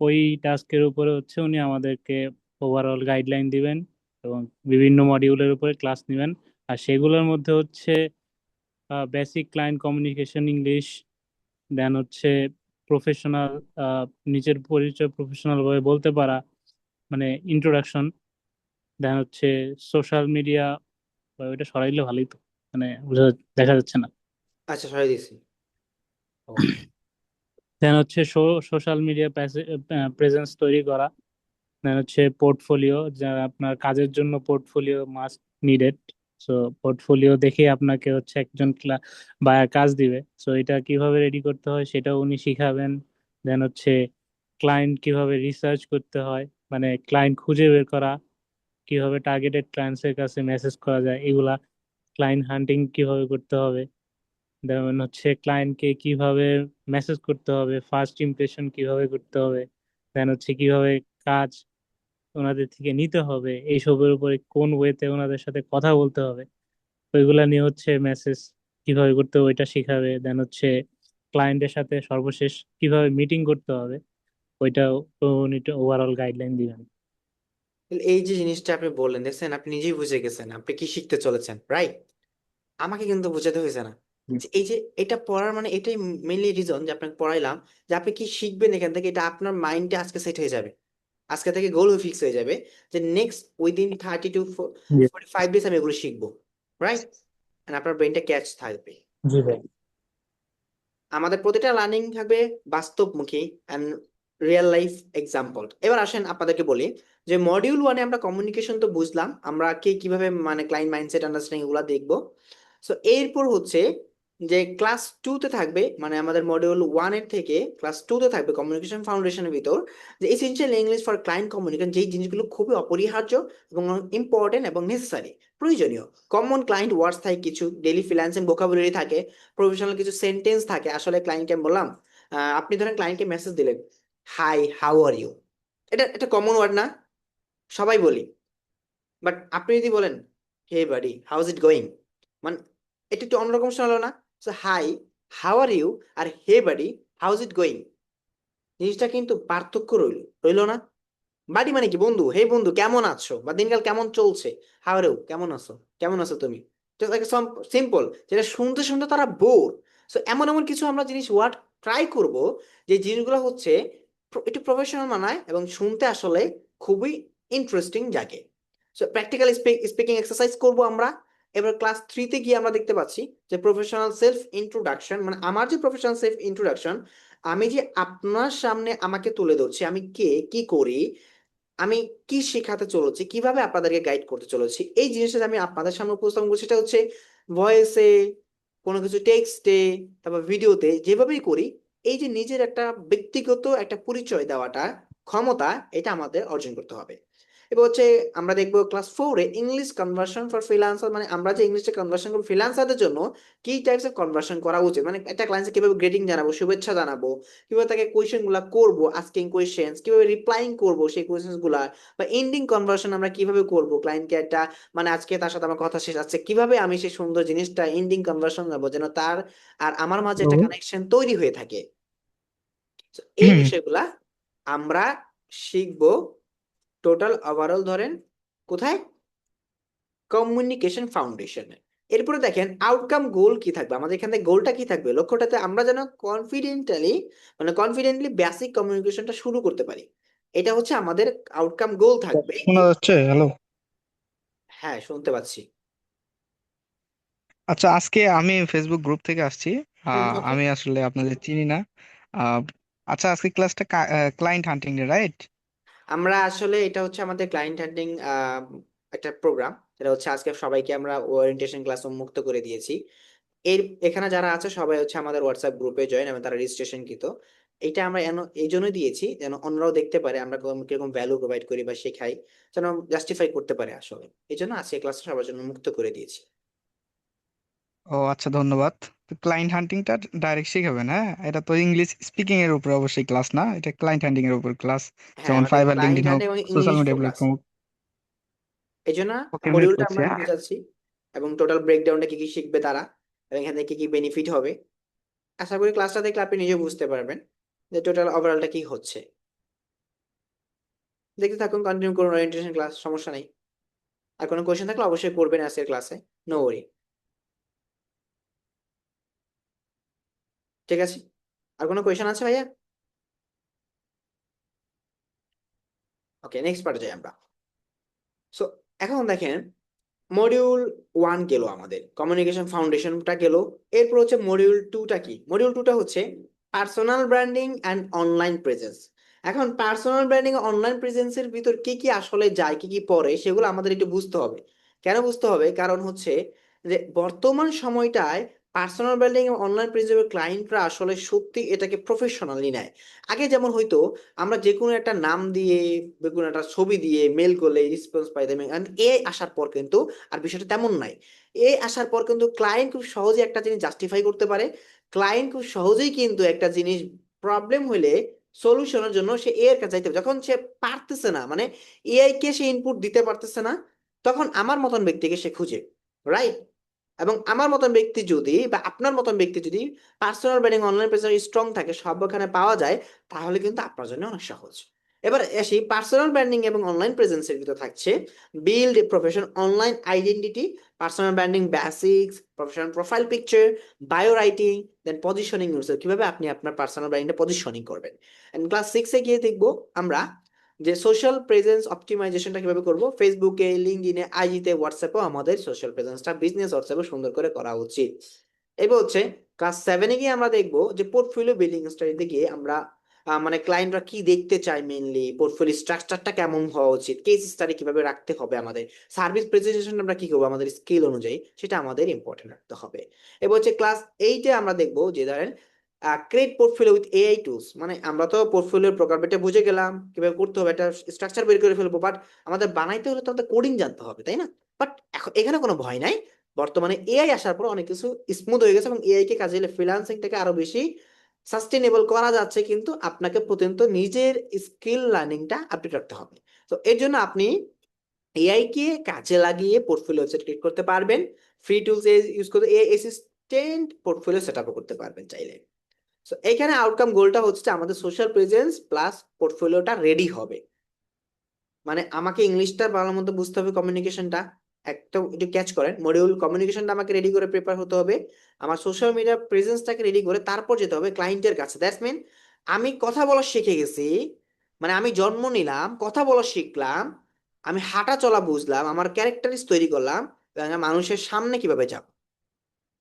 ওই টাস্কের উপরে হচ্ছে উনি আমাদেরকে ওভারঅল গাইডলাইন দিবেন এবং বিভিন্ন মডিউলের উপরে ক্লাস নেবেন। আর সেগুলোর মধ্যে হচ্ছে বেসিক ক্লায়েন্ট কমিউনিকেশন ইংলিশ, দেন হচ্ছে প্রফেশনাল, নিজের পরিচয় প্রফেশনাল ভাবে বলতে পারা, মানে ইন্ট্রোডাকশন, দেন হচ্ছে সোশ্যাল মিডিয়া। ওইটা সরাইলে ভালোই তো, মানে দেখা যাচ্ছে না। আচ্ছা, সরাই দিছি। দেন হচ্ছে সোশ্যাল মিডিয়া প্রেজেন্স তৈরি করা, দেন হচ্ছে পোর্টফোলিও, যা আপনার কাজের জন্য portfolio must needed. So portfolio দেখে আপনাকে হচ্ছে একজন বায়ার কাজ দিবে, সো এটা কিভাবে রেডি করতে হয় সেটাও উনি শিখাবেন। দেন হচ্ছে ক্লায়েন্ট কিভাবে রিসার্চ করতে হয়, মানে ক্লায়েন্ট খুঁজে বের করা, কিভাবে টার্গেটেড ক্লায়েন্টসের কাছে মেসেজ করা যায় এগুলা, ক্লায়েন্ট হান্টিং কিভাবে করতে হবে, যেমন হচ্ছে ক্লায়েন্টকে কিভাবে মেসেজ করতে হবে, ফার্স্ট ইমপ্রেশন কিভাবে করতে হবে, দেন হচ্ছে কিভাবে কাজ ওনাদের থেকে নিতে হবে, এইসবের উপরে কোন ওয়েতে ওনাদের সাথে কথা বলতে হবে, ওইগুলা নিয়ে হচ্ছে মেসেজ কিভাবে করতে হবে ওইটা শিখাবে। দেন হচ্ছে ক্লায়েন্টের সাথে সর্বশেষ কিভাবে মিটিং করতে হবে ওইটাও উনি ওভারঅল গাইডলাইন দিবেন। তাহলে এই যে জিনিসটা আপনি বললেন, দেখছেন আপনি নিজেই বুঝে গেছেন আপনি কি শিখতে চলেছেন, রাইট? আমাকে কিন্তু বোঝাতে হয়েছে না। হুম। যে এই যে এটা পড়ার মানে এটাই মেইনলি রিজন যে আপনাকে পড়াইলাম, যে আপনি কি শিখবেন এখান থেকে, এটা আপনার মাইন্ডে আজকে সেট হয়ে যাবে, আজকে থেকে গোল ফিক্স হয়ে যাবে যে নেক্সট উইদিন 30 to 45 ডেজ আমি এগুলো শিখবো, রাইট? আপনার ব্রেনটা ক্যাচ থাকবে। জি ভাই। আমাদের প্রতিটা লার্নিং থাকবে বাস্তবমুখী অ্যান্ড রিয়েল লাইফ এক্সাম্পল। এবার আসেন আপনাদেরকে বলি যে মডিউল ওয়ানে আমরা কমিউনিকেশন তো বুঝলাম, আমরা কে কিভাবে মানে ক্লায়েন্ট মাইন্ডসেট আন্ডারস্ট্যান্ডিং এগুলো দেখবো। সো এরপর হচ্ছে যে ক্লাস টুতে থাকবে, মানে আমাদের মডিউল ওয়ানের থেকে ক্লাস টুতে থাকবে কমিউনিকেশন ফাউন্ডেশনের ভিতর যে essential English for client communication, যেই জিনিসগুলো খুবই অপরিহার্য এবং ইম্পর্টেন্ট এবং নেসেসারি, প্রয়োজনীয়। কমন ক্লায়েন্ট ওয়ার্ডস থাকে, কিছু ডেইলি ফ্রিল্যান্সিং ভোকাবুলারি থাকে, প্রফেশনাল কিছু সেন্টেন্স থাকে। আসলে ক্লায়েন্টকে আমি বললাম, আপনি ধরেন ক্লায়েন্টকে মেসেজ দিলেন, হাই হাউ আর ইউ, এটা এটা কমন ওয়ার্ড না, সবাই বলি। বাট আপনি যদি বলেন hey buddy how is it going, মানে এটা একটু অন্যরকম শোনালো না? So hi how are you আর hey buddy how is it going, জিনিসটা কিন্তু পার্থক্য রইলো না? বাড়ি মানে কি বন্ধু, হে বন্ধু কেমন আছো, বা দিনকাল কেমন চলছে, হাউ রেও কেমন আছো, কেমন আছো তুমি, সিম্পল। যেটা শুনতে শুনতে তারা বোর। সো এমন এমন কিছু আমরা জিনিস ওয়ার্ড ট্রাই করব, যে জিনিসগুলো হচ্ছে একটু প্রফেশনাল মানায় এবং শুনতে আসলে খুবই ইন্টারেস্টিং জাগে। সো প্র্যাকটিক্যাল স্পিকিং এক্সারসাইজ করব আমরা। এবার ক্লাস থ্রিতে গিয়ে আমরা দেখতে পাচ্ছি যে প্রফেশনাল সেলফ ইন্ট্রোডাকশন, মানে আমার যে প্রফেশনাল সেলফ ইন্ট্রোডাকশন, আমি যে আপনার সামনে আমাকে তুলে ধরছি, আমি কে, কি করি, আমি কি শেখাতে চলেছি, কিভাবে আপনাদেরকে গাইড করতে চলেছি, এই জিনিসটা যে আমি আপনাদের সামনে উপস্থাপন করছি, সেটা হচ্ছে ভয়েসে, কোনো কিছু টেক্সটে, তারপর ভিডিওতে, যেভাবেই করি, এই যে নিজের একটা ব্যক্তিগত একটা পরিচয় দেওয়াটা ক্ষমতা, এটা আমাদের অর্জন করতে হবে। এবার হচ্ছে আমরা দেখবো ক্লাস ফোরে ইংলিশ কনভার্সন ফর ফ্রিল্যান্সার, মানে আমরা যে ইংলিশে কনভার্সন করবো ফ্রিল্যান্সারদের জন্য কি টাইপস অফ কনভার্সন করা উচিত, মানে একটা ক্লায়েন্টকে কিভাবে গ্রেটিং জানাবো, শুভেচ্ছা জানাবো, কিভাবে তাকে কোয়েশ্চেন গুলা করবো, আস্কিং কোয়েশ্চেন্স কিভাবে রিপ্লাইং করবো সেই কোয়েশ্চেন গুলা, বা এন্ডিং কনভার্সন আমরা কিভাবে করবো ক্লায়েন্টকে একটা, মানে আজকে তার সাথে আমার কথা শেষ আছে, কিভাবে আমি সেই সুন্দর জিনিসটা এন্ডিং কনভার্সন যাবো যেন তার আর আমার মাঝে একটা কানেকশন তৈরি হয়ে থাকে। So, এই বিষয়গুলা আমরা শিখবো টোটাল ওভারঅল ধরেন কোথায়, কমিউনিকেশন ফাউন্ডেশনে। এরপরে দেখেন আউটকাম গোল কি থাকবে, আমাদের এখানে গোলটা কি থাকবে, লক্ষ্যটাতে আমরা যেন কনফিডেন্টলি বেসিক কমিউনিকেশনটা শুরু করতে পারি, এটা হচ্ছে আমাদের আউটকাম গোল থাকবে। শোনা যাচ্ছে? হ্যালো। হ্যাঁ, শুনতে পাচ্ছি। আচ্ছা, আজকে আমি ফেসবুক গ্রুপ থেকে আসছি। ওকে। আমি আসলে আপনাদের চিনি না। আহ, আচ্ছা, আজকে ক্লাসটা ক্লায়েন্ট হান্টিং এর, রাইট? আমরা আসলে এটা হচ্ছে আমাদের ক্লায়েন্ট হ্যান্ডলিং একটা প্রোগ্রাম, যেটা হচ্ছে আজকে সবাইকে আমরা ওরিয়েন্টেশন ক্লাস উন্মুক্ত করে দিয়েছি। এখানে যারা আছে সবাই হচ্ছে আমাদের হোয়াটসঅ্যাপ গ্রুপে জয়েন এবং তারা রেজিস্ট্রেশন কৃত। এটা আমরা এই জন্যই দিয়েছি যেন অন্যরাও দেখতে পারে আমরা কিরকম ভ্যালু প্রোভাইড করি বা শেখাই, যেন জাস্টিফাই করতে পারে আসলে। এই জন্য আজকে ক্লাসটা সবার জন্য মুক্ত করে দিয়েছি। ও আচ্ছা, ধন্যবাদ। তো ক্লায়েন্ট হান্টিংটা ডাইরেক্ট শিখাবেন, হ্যাঁ? এটা তো ইংলিশ স্পিকিং এর উপর অবশ্যই ক্লাস না, এটা ক্লায়েন্ট হান্টিং এর উপর ক্লাস। হ্যাঁ, যেমন আমাদের ফাইবার, ক্লায়েন্ট লিঙ্কডইন হোক, হ্যান্ডলিং এবং social English media focus. Platform হোক। এই জন্য ওকে, মিউট মডিউলটা করছি, আমরা হ্যাঁ। বোঝাচ্ছি এবং টোটাল ব্রেকডাউনটা কি কি শিখবে তারা এবং এখান থেকে কি কি বেনিফিট হবে। আশা করি ক্লাসটা দেখলে আপনি নিজে বুঝতে পারবেন যে টোটাল ওভারঅলটা কি হচ্ছে। দেখতে থাকুন, কন্টিনিউ করুন ওরিয়েন্টেশন ক্লাস, সমস্যা নেই। আর কোনো কোয়েশ্চেন থাকলে অবশ্যই করবেন আজকের ক্লাসে, নো ওয়ারি। ঠিক আছে, আর কোনো কোয়েশ্চেন আছে ভাইয়া? ওকে, নেক্সট পার্টে যাই আমরা। সো এখন দেখেন, মডিউল 1 গেল, আমাদের কমিউনিকেশন ফাউন্ডেশনটা গেল। এরপর হচ্ছে মডিউল 2টা কি? মডিউল 2টা হচ্ছে personal branding and online presence. এখন পার্সোনাল ব্র্যান্ডিং ও অনলাইন প্রেজেন্সের ভিতর কি কি আসলে যায়, কি কি পড়ে, সেগুলো আমাদের একটু বুঝতে হবে। কেন বুঝতে হবে? কারণ হচ্ছে যে বর্তমান সময়টায় পার্সোনাল ব্র্যান্ডিং এবং অনলাইন প্রেজেন্সের ক্লায়েন্টরা আসলে সত্যি এটাকে প্রফেশনালি নেয়। আগে যেমন হয়তো আমরা যে কোনো একটা নাম দিয়ে যে কোনো একটা ছবি দিয়ে মেল করলে রেসপন্স পাইতাম, এআই আসার পর কিন্তু আর বিষয়টা তেমন নাই। এ আসার পর কিন্তু ক্লায়েন্ট খুব সহজে একটা জিনিস জাস্টিফাই করতে পারে। ক্লায়েন্ট খুব সহজেই কিন্তু একটা জিনিস প্রবলেম হলে সলিউশনের জন্য সে এ এর কাছে যাইতে হবে। যখন সে পারতেছে না, মানে এআই কে সে ইনপুট দিতে পারতেছে না, তখন আমার মতন ব্যক্তিকে সে খুঁজে, রাইট? এবং আমার মতন ব্যক্তি যদি বা আপনার মতন ব্যক্তি যদি personal branding online presence strong থাকে, সবখানে পাওয়া যায়, তাহলে কিন্তু আপনার জন্য অনেক সহজ। এবার আসি পার্সোনাল ব্র্যান্ডিং এবং অনলাইন প্রেজেন্সের ভিতর থাকছে build a profession online identity, personal branding basics, professional profile picture, bio writing, then positioning yourself, কিভাবে আপনি আপনার পার্সোনাল ব্র্যান্ডিংটা পজিশনিং করবেন। এন্ড ক্লাস 6-এ গিয়ে দেখবো আমরা যে সোশ্যাল প্রেজেন্স অপটিমাইজেশনটা কিভাবে করব। ফেসবুকে, লিঙ্কডইনে, আইজিতে, হোয়াটসঅ্যাপেও আমাদের সোশ্যাল প্রেজেন্সটা বিজনেস হোয়াটসঅ্যাপে সুন্দর করে করা উচিত। এবার হচ্ছে ক্লাস 7-এ গিয়ে আমরা দেখবো যে পোর্টফোলিও বিল্ডিং স্টাডিতে গিয়ে আমরা মানে ক্লায়েন্টরা কি দেখতে চায়, মেইনলি পোর্টফোলিও স্ট্রাকচারটা কেমন হওয়া উচিত, কেস স্টাডি কিভাবে রাখতে হবে, আমাদের সার্ভিস প্রেজেন্টেশন আমরা কি করবো আমাদের স্কিল অনুযায়ী, সেটা আমাদের ইম্পর্টেন্ট রাখতে হবে। এবার হচ্ছে ক্লাস 8-এ আমরা দেখবো যে ধরেন create portfolio with AI tools. মানে আমরা তো পোর্টফোলিওর প্রকারভেদটা বুঝে গেলাম, কিভাবে করতে হবে, একটা স্ট্রাকচার বের করে ফেলবো, বাট আমাদের বানাইতে হলে তো আমাদের কোডিং জানতে হবে, তাই না? বাট এখানে কোনো ভয় নাই। বর্তমানে এআই আসার পর অনেক কিছু স্মুথ হয়ে গেছে এবং এআই কে কাজে এলে ফ্রিল্যান্সিংটাকে আরো বেশি সাস্টেনেবল করা যাচ্ছে, কিন্তু আপনাকে প্রতিনিয়ত নিজের স্কিল লার্নিংটা আপডেট রাখতে হবে। তো এর জন্য আপনি এআই কে কাজে লাগিয়ে পোর্টফোলিও ওয়েবসাইট ক্রিয়েট করতে পারবেন। ফ্রি টুলস ইউজ করে এআই অ্যাসিস্ট্যান্ট পোর্টফোলিও সেটআপও করতে পারবেন চাইলে। সো এখানে আউটকাম গোলটা হচ্ছে যে আমাদের সোশ্যাল প্রেজেন্স প্লাস পোর্টফোলিওটা রেডি হবে। মানে আমাকে ইংলিশটা ভালো মতো বুঝতে হবে, কমিউনিকেশনটা একটা একটু ক্যাচ করেন, মডিউল কমিউনিকেশনটা আমাকে রেডি করে প্রিপেয়ার হতে হবে, আমার সোশ্যাল মিডিয়া প্রেজেন্সটাকে রেডি করে তারপর যেতে হবে ক্লায়েন্টের কাছে। দ্যাটস মিন আমি কথা বলা শিখে গেছি, মানে আমি জন্ম নিলাম, কথা বলা শিখলাম, আমি হাঁটা চলা বুঝলাম, আমার ক্যারেক্টারিস্ট তৈরি করলাম, এবং আমি মানুষের সামনে কিভাবে যাব,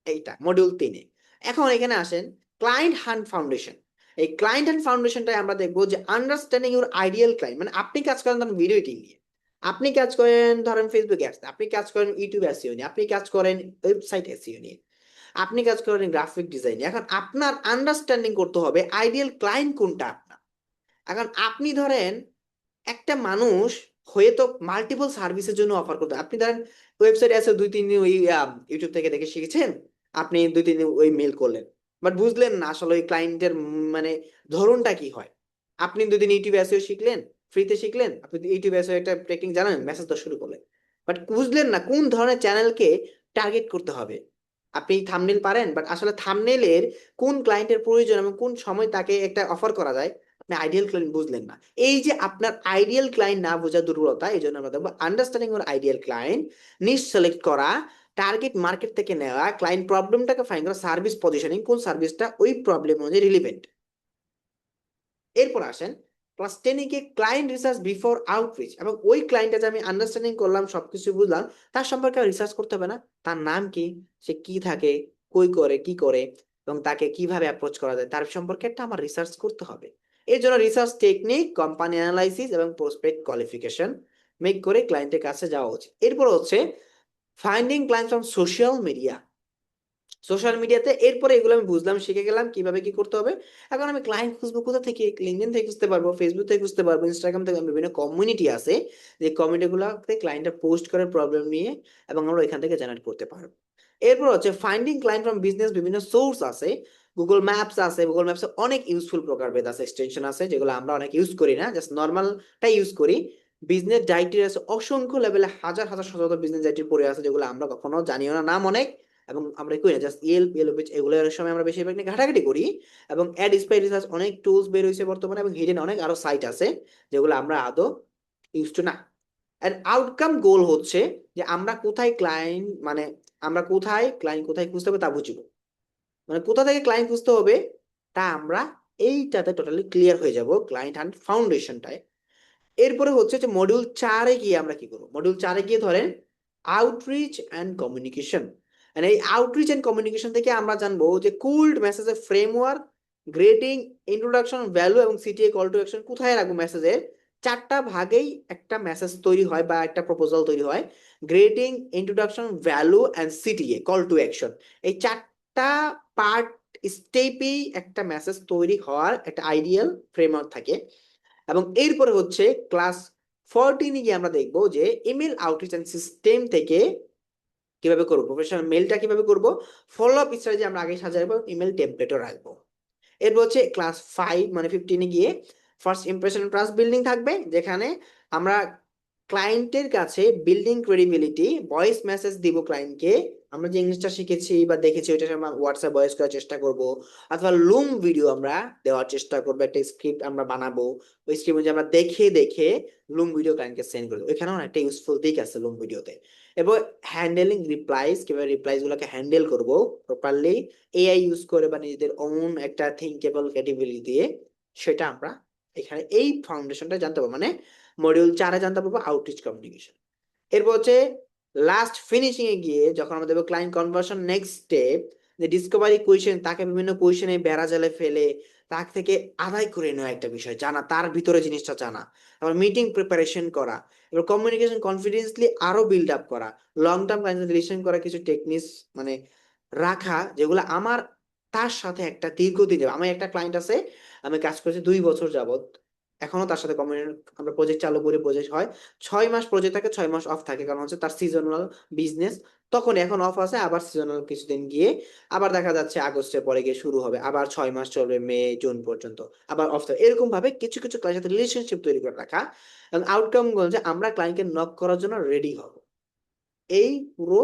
এইটা মডিউল 3-এ। এখন এখানে আসেন ক্লায়েন্ট হান্ট ফাউন্ডেশন। এই ক্লায়েন্ট হান্ট ফাউন্ডেশনটাই আমরা দেখবো যে আন্ডারস্ট্যান্ডিং ইউর আইডিয়াল ক্লায়েন্ট। মানে আপনি কাজ করেন ধরেন ভিডিও এডিটিং নিয়ে, আপনি কাজ করেন ধরেন ফেসবুক অ্যাডস, আপনি কাজ করেন ইউটিউব এসইও নিয়ে, আপনি কাজ করেন ওয়েবসাইট এসইও নিয়ে, আপনি কাজ করেন গ্রাফিক ডিজাইন। এখন আপনার আন্ডারস্ট্যান্ডিং করতে হবে আইডিয়াল ক্লায়েন্ট কোনটা আপনার। এখন আপনি ধরেন একটা মানুষ হয়ে তো মাল্টিপল সার্ভিসের জন্য অফার করতে, আপনি ধরেন ওয়েবসাইট আছে 2-3 দিন ওই ইউটিউব থেকে দেখে শিখেছেন, আপনি 2-3 দিন ওই মেল করলেন, বাট বুঝলেন না আসলে ওই ক্লায়েন্টের মানে ধরনটা কি হয়। আপনি 2 দিন ইউটিউব এসইও শিখলেন, ফ্রিতে শিখলেন, আপনি ইউটিউব এসইও একটা টেকনিক জানেন, মেসেজ দেওয়া শুরু করলেন, বাট বুঝলেন না কোন ধরনের চ্যানেলকে টার্গেট করতে হবে। আপনি থাম্বনেল পারেন, বাট আসলে থাম্বনেলের কোন ক্লায়েন্টের প্রয়োজন এবং কোন সময় তাকে একটা অফার করা যায়, আপনি আইডিয়াল ক্লায়েন্ট বুঝলেন না। এই যে আপনার আইডিয়াল ক্লায়েন্ট না বোঝা দুর্বলতা, এই জন্য আমরা দেখবো আন্ডারস্ট্যান্ডিং ওর আইডিয়াল ক্লায়েন্ট, নিশ সিলেক্ট করা, টার্গেট মার্কেট থেকে নেওয়া, ক্লায়েন্ট প্রবলেমটাকে ফাইন্ড করা, সার্ভিস পজিশনিং, কোন সার্ভিসটা ওই প্রবলেম অনুযায়ী রিলিভেন্ট। এরপর আসেন ক্লাস 10-এ গিয়ে ক্লায়েন্ট রিসার্চ বিফোর আউটরিচ, এবং ওই ক্লায়েন্টটা যে আমি আন্ডারস্ট্যান্ডিং করলাম, সবকিছু বুঝলাম, তার সম্পর্কে রিসার্চ করতে হবে না? তার নাম কি, সে কি থাকে, কই করে, কি করে, এবং তাকে কিভাবে অ্যাপ্রোচ করা যায়, তার সম্পর্কে একটা আমার রিসার্চ করতে হবে। এর জন্য রিসার্চ টেকনিক, কোম্পানি অ্যানালাইসিস এবং প্রসপেক্ট কোয়ালিফিকেশন মেক করে ক্লায়েন্টের কাছে যাওয়া উচিত। এরপর হচ্ছে finding client from social media. Social মিডিয়াতে এরপরে এগুলো আমি বুঝলাম, শিখে গেলাম কিভাবে কি করতে হবে। এখন আমি ক্লায়েন্ট খুঁজবো কোথা থেকে? লিঙ্কডইন থেকে খুঁজতে পারবো, ফেসবুক থেকে খুঁজতে পারবো, ইনস্টাগ্রাম থেকে। বিভিন্ন কমিউনিটি আছে, যে কমিউনিটিগুলোতে ক্লায়েন্টরা পোস্ট করে প্রবলেম নিয়ে, এবং আমরা এখান থেকে জেনারেট করতে পারবো। এরপর হচ্ছে ফাইন্ডিং ক্লায়েন্ট ফ্রম বিজনেস। বিভিন্ন সোর্স আছে, গুগল ম্যাপস আছে, গুগল ম্যাপসে অনেক ইউজফুল প্রকারভেদ আছে, এক্সটেনশন আছে, যেগুলো আমরা অনেক ইউজ করি না, জাস্ট নর্মালটাই ইউজ করি। বিজনেস ডাইরেক্টরি আছে, অসংখ্য লেভেলে হাজার হাজার শত শত বিজনেস ডাইরেক্টরি পড়ে আছে, যেগুলো আমরা কখনো জানিও না, নাম অনেক, এবং আমরা করি না, জাস্ট ইয়েলো পেজ, এগুলোর সময় আমরা বেশিরভাগ নিয়ে ঘাটাঘাটি করি। এবং অ্যাড স্পাই রিসার্চ, অনেক টুলস বের হয়েছে বর্তমানে, এবং হিডেন অনেক আরো সাইট আছে যেগুলো আমরা আদৌ ইউজ টু না। এন্ড আউটকাম গোল হচ্ছে যে আমরা কোথায় ক্লায়েন্ট, মানে আমরা কোথায় ক্লায়েন্ট কোথায় খুঁজতে হবে তা বুঝবো, মানে কোথা থেকে ক্লায়েন্ট খুঁজতে হবে তা আমরা এইটাতে টোটালি ক্লিয়ার হয়ে যাব, ক্লায়েন্ট হান্ট ফাউন্ডেশনটায়। এরপরে হচ্ছে যে মডিউল 4-এ গিয়ে আমরা কি করবো? মডিউল 4-এ গিয়ে ধরেন আউটরিচ অ্যান্ড কমিউনিকেশন। মানে এই আউটরিচ অ্যান্ড কমিউনিকেশন থেকে আমরা জানবো যে কোল্ড মেসেজের ফ্রেমওয়ার্ক, গ্রেডিং, ইন্ট্রোডাকশন, ভ্যালু এবং সিটিএ কল টু অ্যাকশন কোথায় রাখবো? মেসেজের 4টা ভাগেই একটা মেসেজ তৈরি হয় বা একটা প্রপোজাল তৈরি হয়। Grading, introduction, value and CTA call to action, এই 4টা পার্ট স্টেপেই একটা মেসেজ তৈরি হওয়ার একটা আইডিয়াল ফ্রেমওয়ার্ক থাকে। এবং এরপরে হচ্ছে ক্লাস 14-এ গিয়ে আমরা দেখবো যে ইমেল আউটরিচ এন্ড সিস্টেম থেকে কিভাবে করবো, প্রফেশনাল মেলটা কিভাবে করবো, ফলো আপ স্ট্র্যাটেজি আমরা আগে সাজাবো, ইমেল টেমপ্লেটও রাখবো। এরপর হচ্ছে ক্লাস 5 মানে 15-এ গিয়ে ফার্স্ট ইমপ্রেশন ট্রাস্ট বিল্ডিং থাকবে, যেখানে আমরা ক্লায়েন্টের কাছে বিল্ডিং ক্রেডিবিলিটি, ভয়েস মেসেজ দিব ক্লায়েন্টকে। আমরা যে ইংলিশটা শিখেছি বা দেখেছি ওইটা আমরা হোয়াটসঅ্যাপ ভয়েস করার চেষ্টা করব, অথবা লুম ভিডিও আমরা দেওয়ার চেষ্টা করবো, একটা স্ক্রিপ্ট আমরা বানাবো, ওই স্ক্রিপ্ট অনুযায়ী আমরা দেখে দেখে লুম ভিডিও ক্লায়েন্টকে সেন্ড করবো। এখানেও একটা ইউজফুল দিক আছে লুম ভিডিওতে। এরপর হ্যান্ডেলিং রিপ্লাইজ, কিভাবে রিপ্লাইজ গুলোকে হ্যান্ডেল করবো প্রপারলি এআই ইউজ করে বা নিজেদের ওন একটা থিঙ্কেবল ক্যাপাবিলিটি দিয়ে, সেটা আমরা এখানে এই ফাউন্ডেশনটা জানতে পারবো। মানে মডিউল 4-এ জানতে পারবো আউটরিচ কমিউনিকেশন। এরপর হচ্ছে লাস্ট ফিনিশিং এ গিয়ে যখন আমরা দেখবো ক্লায়েন্ট কনভার্সন নেক্সট স্টেপ, যে ডিসকভারি কোয়েশ্চেন, তাকে বিভিন্ন কোয়েশ্চেনে বেড়া জালে ফেলে তার থেকে আদায় করে নেওয়া একটা বিষয় জানা, তার ভিতরে জিনিসটা জানা, তারপর মিটিং প্রিপারেশন করা, এবার কমিউনিকেশন কনফিডেন্সলি আরো বিল্ড আপ করা, লং টার্ম ক্লায়েন্ট রিলেশন করা কিছু টেকনিক্স মানে রাখা, যেগুলো আমার তার সাথে একটা দীর্ঘদিন যাবে। আমার একটা ক্লায়েন্ট আছে, আমি কাজ করেছি 2 বছর যাবত, এখনো তার সাথে আমরা প্রজেক্ট চালু করি, প্রজেক্ট হয় 6 মাস প্রজেক্ট থাকে, 6 মাস অফ থাকে, কারণ হচ্ছে তার সিজনাল বিজনেস, তখন এখন অফ আছে, আবার সিজনাল কিছুদিন গিয়ে আবার দেখা যাচ্ছে আগস্টের পরে গিয়ে শুরু হবে, আবার 6 মাস চলবে, মে জুন পর্যন্ত, আবার অফ থাকে। এরকম ভাবে কিছু কিছু ক্লায়েন্টের সাথে রিলেশনশিপ তৈরি করে রাখা, এবং আউটকাম গুলো যে আমরা ক্লায়েন্টকে নক করার জন্য রেডি হব। এই পুরো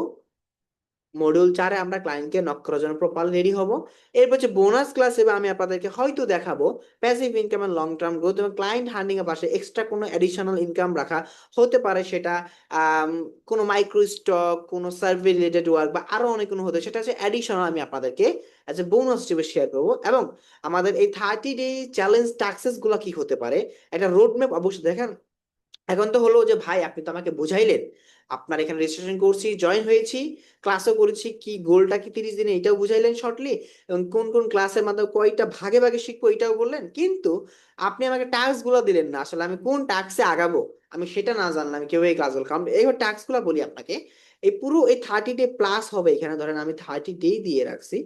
মডিউল 4-এ আমরা ক্লায়েন্টকে নক করার জন্য প্রপার রেডি হব। এরপর হচ্ছে বোনাস ক্লাস, এবার আমি আপনাদেরকে হয়তো দেখাবো passive income and long term growth, এবং ক্লায়েন্ট হান্ডিং এর পাশে এক্সট্রা কোনো অ্যাডিশনাল ইনকাম রাখা, হতে পারে সেটা কোনো মাইক্রো স্টক, কোনো সার্ভে রিলেটেড ওয়ার্ক, বা আরো অনেক কোনো হতে, সেটা হচ্ছে অ্যাডিশনাল আমি আপনাদেরকে অ্যাজ এ বোনাস হিসেবে শেয়ার করবো। এবং আমাদের এই 30 ডে চ্যালেঞ্জ টাস্কস গুলো কি হতে পারে, একটা রোড ম্যাপ অবশ্যই দেখেন। এখন তো হলো যে ভাই আপনি তো আমাকে বুঝাইলেন, আপনার এখানে রেজিস্ট্রেশন করছি, জয়েন হয়েছি, ক্লাসও করেছি, কি গোলটা কি 30 দিনে এটাও বুঝাইলেন শর্টলি, এবং কোন কোন ক্লাসের মাধ্যমে কয়টা ভাগে ভাগে শিখবো এটাও বললেন, কিন্তু আপনি আমাকে টাস্ক গুলো দিলেন না। আসলে আমি কোন টাস্কে আগাবো আমি সেটা না জানলাম কেউ এই ক্লাসগুলো, কারণ এইবার টাস্ক গুলো বলি আপনাকে। এই পুরো এই 30 ডে প্লাস হবে, এখানে ধরেন আমি 30 ডে দিয়ে রাখছি,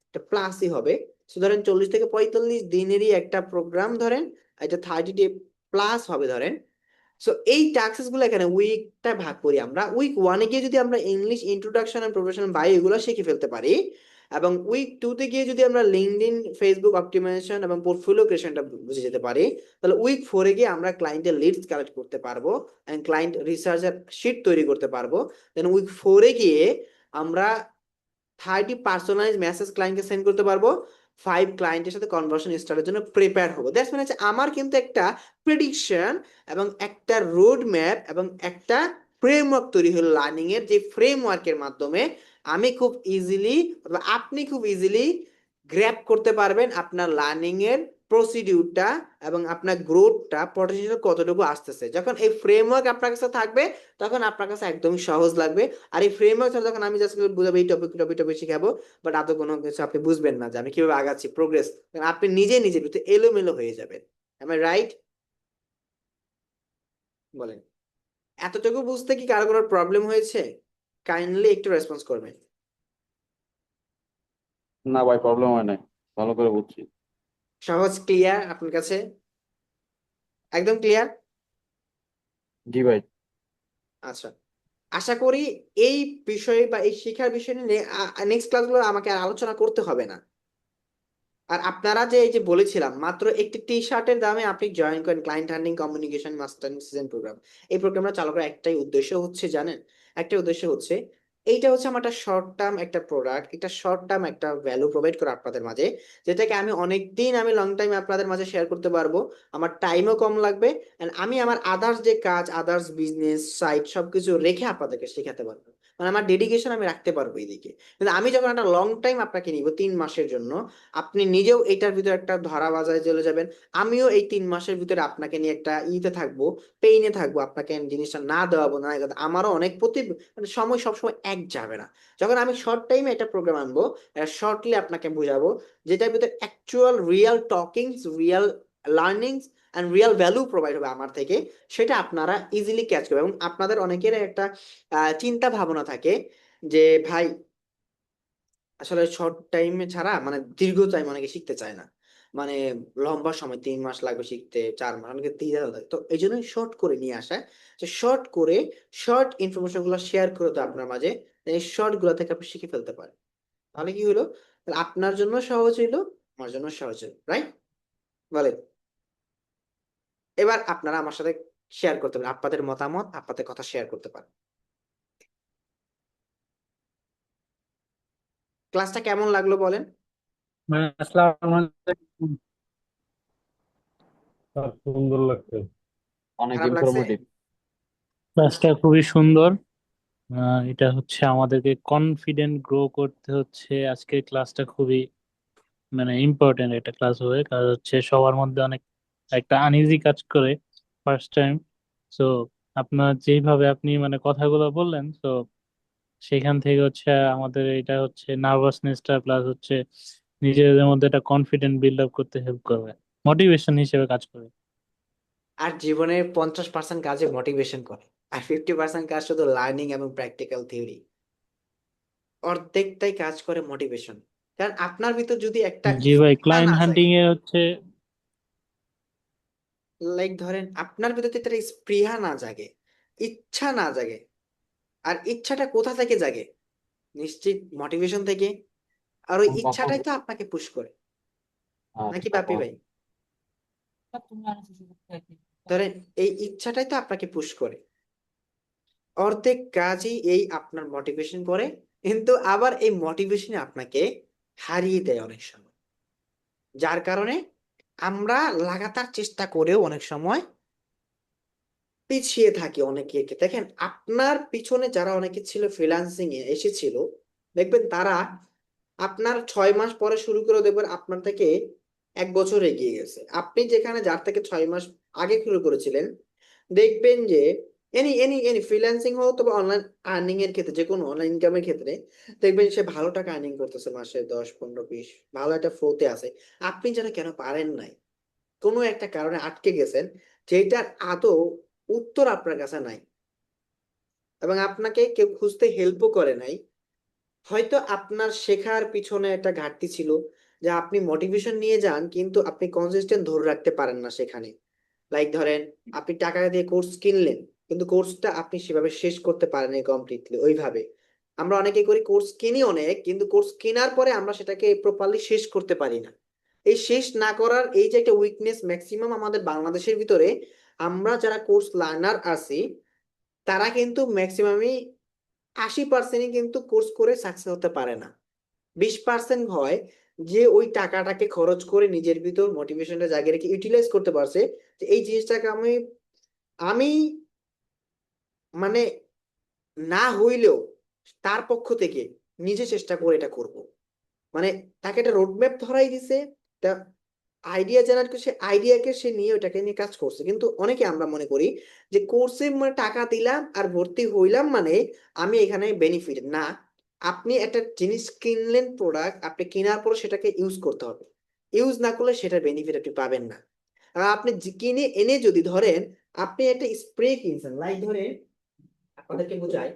এটা প্লাসই হবে। So ধরেন 40 থেকে 45 দিনেরই একটা প্রোগ্রাম ধরেন, এটা 30 ডে প্লাস হবে ধরেন। সো এই টাস্ক গুলো এখানে উইকটা ভাগ করি আমরা। উইক 1-এ গিয়ে যদি আমরা English introduction and professional bio এগুলো শিখে ফেলতে পারি, এবং উইক 2-তে গিয়ে যদি আমরা লিঙ্কডইন, ফেসবুক অপটিমাইজেশন এবং পোর্টফোলিও ক্রিয়েশনটা বুঝে যেতে পারি, তাহলে উইক 4-এ গিয়ে আমরা ক্লায়েন্টের লিডস কালেক্ট করতে পারবো এন্ড ক্লায়েন্ট রিসার্চের শিট তৈরি করতে পারবো। দেন উইক 4-এ গিয়ে আমরা 30 পার্সোনালাইজ মেসেজ ক্লায়েন্টকে সেন্ড করতে পারবো, 5 ক্লায়েন্টের সাথে কনভার্সন স্টার্টের জন্য প্রিপেয়ার হবো। দ্যাটস মানে হচ্ছে আমার কিন্তু একটা প্রেডিকশন এবং একটা রোড ম্যাপ এবং একটা ফ্রেমওয়ার্ক তৈরি হলো লার্নিং এর, যে ফ্রেমওয়ার্কের মাধ্যমে আমি খুব ইজিলি অথবা আপনি খুব ইজিলি গ্র্যাব করতে পারবেন আপনার লার্নিং এর প্রসিডিউরটা এবং আপনার গ্রোথটা পটেনশিয়াল কতটুকু আসতেছে। যখন এই ফ্রেমওয়ার্ক আপনার কাছে থাকবে তখন আপনার কাছে একদম সহজ লাগবে। আর এই ফ্রেমওয়ার্ক ছাড়া যখন আমি জাস্ট বুঝাবো এই টপিক শিখাবো, বাট আদৌ কোনো কিছু আপনি বুঝবেন না যে আমি কিভাবে আগাচ্ছি প্রোগ্রেস, আপনি নিজে নিজের ভিতরে এলোমেলো হয়ে যাবেন। Am I right? বলেন। এতটুকু বুঝতে কি কারো কোনো প্রবলেম হয়েছে? কাইন্ডলি একটু রেসপন্স করবেন। না ভাই, প্রবলেম হয় নাই, ভালো করে বুঝছি। সহজ, ক্লিয়ার আপনার কাছে? একদম ক্লিয়ার? জি ভাই। আচ্ছা, আশা করি এই বিষয়ে বা এই শিক্ষার বিষয় নিয়ে নেক্সট ক্লাসগুলো আমাকে আর আলোচনা করতে হবে না। আর আপনারা যে এই যে বলেছিলাম মাত্র একটি টি শার্টের দামে আপনি জয়েন করেন client hunting communication mastering season program. এই প্রোগ্রামটা চালু করার একটাই উদ্দেশ্য হচ্ছে, জানেন? একটাই উদ্দেশ্য হচ্ছে, এইটা হচ্ছে আমার একটা শর্ট টার্ম একটা প্রোডাক্ট, একটা শর্ট টার্ম একটা ভ্যালু প্রোভাইড করা আপনাদের মাঝে, যেটাকে আমি অনেক দিন আমি লং টাইম আপনাদের মাঝে শেয়ার করতে পারবো। আমার টাইমও কম লাগবে, এন্ড আমি আমার আদার্স যে কাজ, আদার্স বিজনেস সাইট সবকিছু রেখে আপনাদেরকে শেখাতে পারবো। মানে আমার ডেডিকেশন আমি রাখতে পারবো এইদিকে। কিন্তু আমি যখন একটা লং টাইম আপনাকে নিব 3 মাসের জন্য, আপনি নিজেও এটার ভিতরে একটা ধরা বাজারে চলে যাবেন, আমিও এই 3 মাসের ভিতরে আপনাকে নিয়ে একটা ইতে থাকবো, পেইনে থাকবো, আপনাকে জিনিসটা না দেওয়াবো না, আমারও অনেক মানে সময় সবসময় এক যাবে না। যখন আমি শর্ট টাইমে একটা প্রোগ্রাম আনবো, শর্টলি আপনাকে বুঝাবো, যেটার ভিতরে actual real talkings, real learnings and real value provide হবে আমার থেকে, সেটা আপনারা ইজিলি ক্যাচ করবেন। এবং আপনাদের অনেকের একটা চিন্তা ভাবনা থাকে যে ভাই আসলে শর্ট টাইমে ছাড়া মানে দীর্ঘ টাইম অনেকে শিখতে চায় না, মানে লম্বা সময় 3 মাস লাগবে শিখতে, 4 মাস, অনেকে দ্বিধা থাকে। তো এই জন্য শর্ট করে নিয়ে আসা, যে শর্ট করে শর্ট ইনফরমেশন গুলো শেয়ার করে তো আপনার মাঝে, এই শর্ট গুলো থেকে আপনি শিখে ফেলতে পারেন। তাহলে কি হলো? তাহলে আপনার জন্য সহজ হইলো, আমার জন্য সহজ হইলো, রাইট? বলেন। এবার আপনারা আমার সাথে শেয়ার করতে পারেন আপনাদের মতামত, আপনাদের কথা শেয়ার করতে পারেন। ক্লাসটা কেমন লাগলো বলেন? আসসালামু আলাইকুম। স্যার সুন্দর লাগছে, অনেক খারাপ লাগছে? ইনফরমেটিভ। ক্লাসটা খুবই সুন্দর। এটা হচ্ছে আমাদেরকে কনফিডেন্ট গ্রো করতে হচ্ছে। আজকের ক্লাসটা খুবই মানে ইম্পর্টেন্ট একটা ক্লাস হবে, কারণ হচ্ছে সবার মধ্যে অনেক একটা আনইজি কাজ করে ফার্স্ট টাইম। সো আপনার যেইভাবে আপনি মানে কথাগুলো বললেন, তো সেখান থেকে হচ্ছে আমাদের এটা হচ্ছে নার্ভাসনেসটা প্লাস হচ্ছে নিজেদের মধ্যে একটা কনফিডেন্ট বিল্ড আপ করতে হেল্প করবে, মোটিভেশন হিসেবে কাজ করে। আর জীবনের 50% কাজে মোটিভেশন করে, আর 50% কাজ শুধু লার্নিং এবং প্র্যাকটিক্যাল থিওরি। অর্ধেকটাই কাজ করে মোটিভেশন। কারণ আপনার ভিতর যদি একটা জি ভাই, ইচ্ছা ক্লায়েন্ট না হান্টিং জাগে, এ হচ্ছে লাইক ধরেন আপনার ভিতর যদি একটা স্পৃহা না জাগে, ইচ্ছা না জাগে, আর ইচ্ছাটা কোথা থেকে জাগে? নিশ্চিত মোটিভেশন থেকে। আর ওই ইচ্ছাটাই তো আপনাকে পুশ করে, নাকি বাপি ভাই? ধরেন এই ইচ্ছাটাই তো আপনাকে পুশ করে। অর্ধেক কাজই এই আপনার মোটিভেশন করে, কিন্তু আবার এই মোটিভেশনে আপনাকে হারিয়ে দেয় অনেক সময়, যার কারণে আমরা লাগাতার চেষ্টা করেও অনেক সময় পিছিয়ে থাকি। অনেকে দেখেন আপনার পিছনে যারা অনেকে ছিল ফ্রিল্যান্সিং এ এসেছিল, দেখবেন তারা আপনার 6 মাস পরে শুরু করে দেখবেন আপনার থেকে 1 বছর এগিয়ে গেছে। আপনি যেখানে যার থেকে 6 মাস আগে শুরু করেছিলেন, দেখবেন যে এনি এনি এনি ফ্রিল্যান্সিং হোক তবে অনলাইন আর্নিং এর ক্ষেত্রে, যে কোনো অনলাইন ইনকামের ক্ষেত্রে দেখবেন সে ভালো টাকা আর্নিং করতেছে, মাসে 10, 15, 20, ভালো একটা ফ্লোতে আছে। আপনি যেন কেন পারেন নাই, কোনো একটা কারণে আটকে গেছেন, যেটার আদৌ উত্তর আপনার কাছে নাই, এবং আপনাকে কেউ খুঁজতে হেল্পও করে নাই। হয়তো আপনার শেখার পিছনে একটা ঘাটতি ছিল, যে আপনি মোটিভেশন নিয়ে যান কিন্তু আপনি কনসিস্টেন্ট ধরে রাখতে পারেন না সেখানে। লাইক ধরেন আপনি টাকা দিয়ে কোর্স কিনলেন, কিন্তু কোর্সটা আপনি সেভাবে শেষ করতে পারেন কমপ্লিটলি ওইভাবে। আমরা অনেকে করি কোর্স কিনি অনেক, কিন্তু কোর্স কেনার পরে আমরা সেটাকে প্রপারলি শেষ করতে পারি না। এই শেষ না করার এই যে একটা উইকনেস ম্যাক্সিমাম আমাদের বাংলাদেশের ভিতরে, আমরা যারা কোর্স লার্নার আছি তারা কিন্তু ম্যাক্সিমামই 80%ই কিন্তু কোর্স করে সাকসেস হতে পারে না। 20% হয় যে ওই টাকাটাকে খরচ করে নিজের ভিতর মোটিভেশনটা জাগিয়ে রেখে ইউটিলাইজ করতে পারছে, যে এই জিনিসটাকে আমি আমি মানে না হইলেও তার পক্ষ থেকে নিজে চেষ্টা করে এটা করব। মানে তাকে একটা রোডম্যাপ ধরাই দিছে, তা আইডিয়া জেনারেট করে সে আইডিয়াকে সে নিয়ে ওটাকে নিয়ে কাজ করছে। কিন্তু অনেকে আমরা মনে করি যে কোর্সে মানে টাকা দিলাম আর ভর্তি হইলাম মানে আমি এখানে বেনিফিট না। আপনি একটা জিনিস কিনলেন, প্রোডাক্ট আপনি কেনার পর সেটাকে ইউজ করতে হবে। ইউজ না করলে সেটার বেনিফিট আপনি পাবেন না। আর আপনি কিনে এনে যদি ধরেন আপনি একটা স্প্রে কিনছেন, লাইক ধরেন আপনাদেরকে বোঝাই,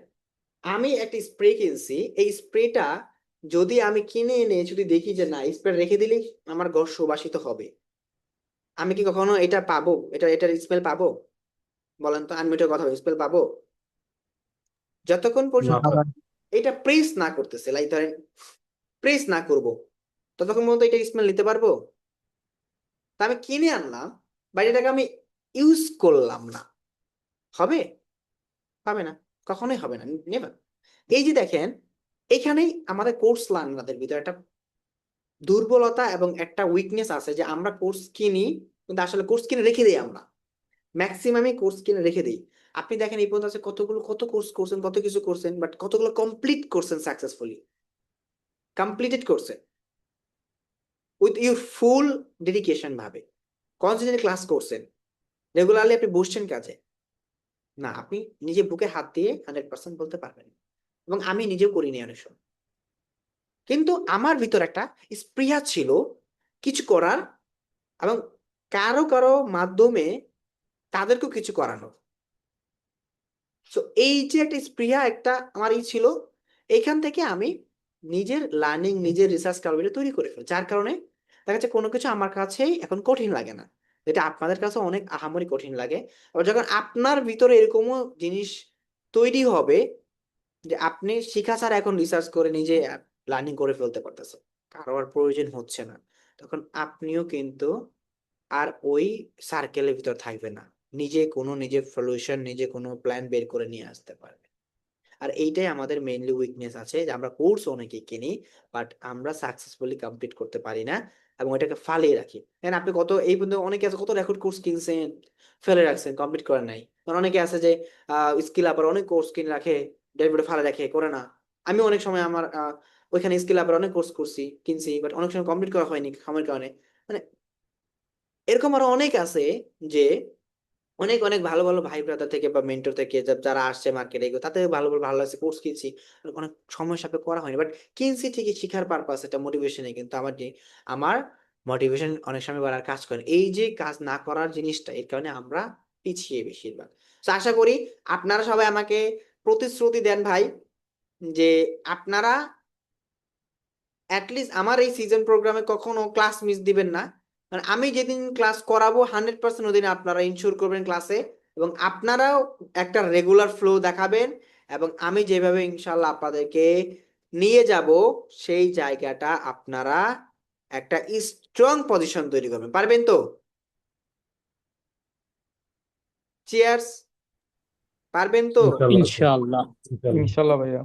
আমি একটা স্প্রে কিনছি, এই স্প্রেটা যদি আমি কিনে এনে যদি দেখি যে না স্প্রে রেখে দিলেই আমার ঘর সুবাসিত হবে, আমি কি কখনো এটা পাবো? এটার স্মেল পাবো? বলেন তো, আমি এটার কথা স্মেল পাবো যতক্ষণ না পর্যন্ত ভাই। এটা প্রেস না করতেছে, লাইক ধরেন প্রেস না করব ততক্ষণ পর্যন্ত এটা স্মেল নিতে পারবো? তা আমি কিনে আনলাম বাট এটাকে আমি ইউজ করলাম না, হবে? হবে না, কখনোই হবে না, নেভার। এই যে দেখেন, এখানেই আমাদের কোর্স লার্নারদের ভিতরে একটা দুর্বলতা এবং একটা উইকনেস আছে যে আমরা কোর্স কিনি কিন্তু আসলে কোর্স কিনে রেখে দিই আমরা। ম্যাক্সিমামই কোর্স কিনে রেখে দিই। আপনি দেখেন এই পর্যন্ত আছে কত কোর্স করছেন, কত কিছু করছেন, বাট কতগুলো কমপ্লিট করছেন সাকসেসফুলি? কমপ্লিটেড করছেন উইথ ইউর ফুল ডেডিকেশন ভাবে, কনসিস্টেন্ট ক্লাস করছেন, রেগুলারলি আপনি বসছেন কাজে? না, আপনি নিজে বুকে হাত দিয়ে 100% বলতে পারবেন। এবং আমি নিজেও করিনি অনেক সময়। কিন্তু আমার ভিতর একটা স্পৃহা ছিল কিছু করার এবং কারো কারো মাধ্যমে তাদেরকেও কিছু করানো। তো এই যে একটা স্পৃহা একটা আমার ছিল, এখান থেকে আমি নিজের লার্নিং, নিজের রিসার্চ ক্যাপাবিলিটি তৈরি করে ফেলি, যার কারণে দেখা যাচ্ছে কোনো কিছু আমার কাছে এখন কঠিন লাগে না, যেটা আপনাদের কাছে অনেক আহামরি কঠিন লাগে। আবার যখন আপনার ভিতরে এরকমও জিনিস তৈরি হবে যে আপনি শিখা ছাড়া এখন রিসার্চ করে নিজে লার্নিং করে ফেলতে পারতেছেন, কারো আর প্রয়োজন হচ্ছে না, তখন আপনিও কিন্তু আর ওই সার্কেলের ভিতর থাকবে না, নিজে সলিউশন, নিজে কোনো প্ল্যান বের করে নিয়ে আসতে পারবে। আর এইটাই আমাদের মেইনলি উইকনেস আছে, যে আমরা কোর্স অনেকে কিনি বাট আমরা সাকসেসফুলি কমপ্লিট করতে পারি না এবং এটাকে ফালিয়ে রাখি। আপনি কত এই পর্যন্ত অনেকে আছে কত রেকর্ড কোর্স কিনছেন, ফেলে রাখছেন, কমপ্লিট করেন নাই। কারণ অনেকে আছে যে স্কিল আপার অনেক কোর্স কিনে রাখে, ডেলিভারি ফালে রাখে, করে না। আমি অনেক সময় আমার ওইখানে স্কিল আপার অনেক কোর্স করছি, কিনছি, বাট অনেক সময় কমপ্লিট করা হয়নি সময়ের কারণে। মানে এরকম আরো অনেক আছে যে অনেক অনেক ভালো ভালো ভাই ব্রাদার থেকে বা মেন্টর থেকে যারা আসছে মার্কেটে, এগুলো তাতে ভালো ভালো ভালো লাগছে, কোর্স কিনছি, অনেক সময় সাপেক্ষে করা হয়নি, বাট কিনছি ঠিকই শিখার পারপাস, এটা মোটিভেশনে। কিন্তু আমার মোটিভেশন অনেক সময় বাড়ার কাজ করে এই যে কাজ না করার জিনিসটা, এর কারণে আমরা পিছিয়ে বেশিরভাগ। তো আশা করি আপনারা সবাই আমাকে প্রতিশ্রুতি দেন ভাই যে আপনারা অ্যাটলিস্ট আমার এই সিজন প্রোগ্রামে কখনো ক্লাস মিস দিবেন না। মানে আমি যেদিন ক্লাস করাবো 100% ওদিন আপনারা ইনশিওর করবেন ক্লাসে, এবং আপনারাও একটা রেগুলার ফ্লো দেখাবেন, এবং আমি যেভাবে ইনশাল্লাহ আপনাদেরকে নিয়ে যাব সেই জায়গাটা আপনারা একটা স্ট্রং পজিশন তৈরি করবেন, পারবেন তো? চিয়ার্স, পারবেন তো? ইনশাল্লাহ ইনশাআল্লাহ। ইনশাল্লাহ। ইনশাল্লাহ ভাইয়া।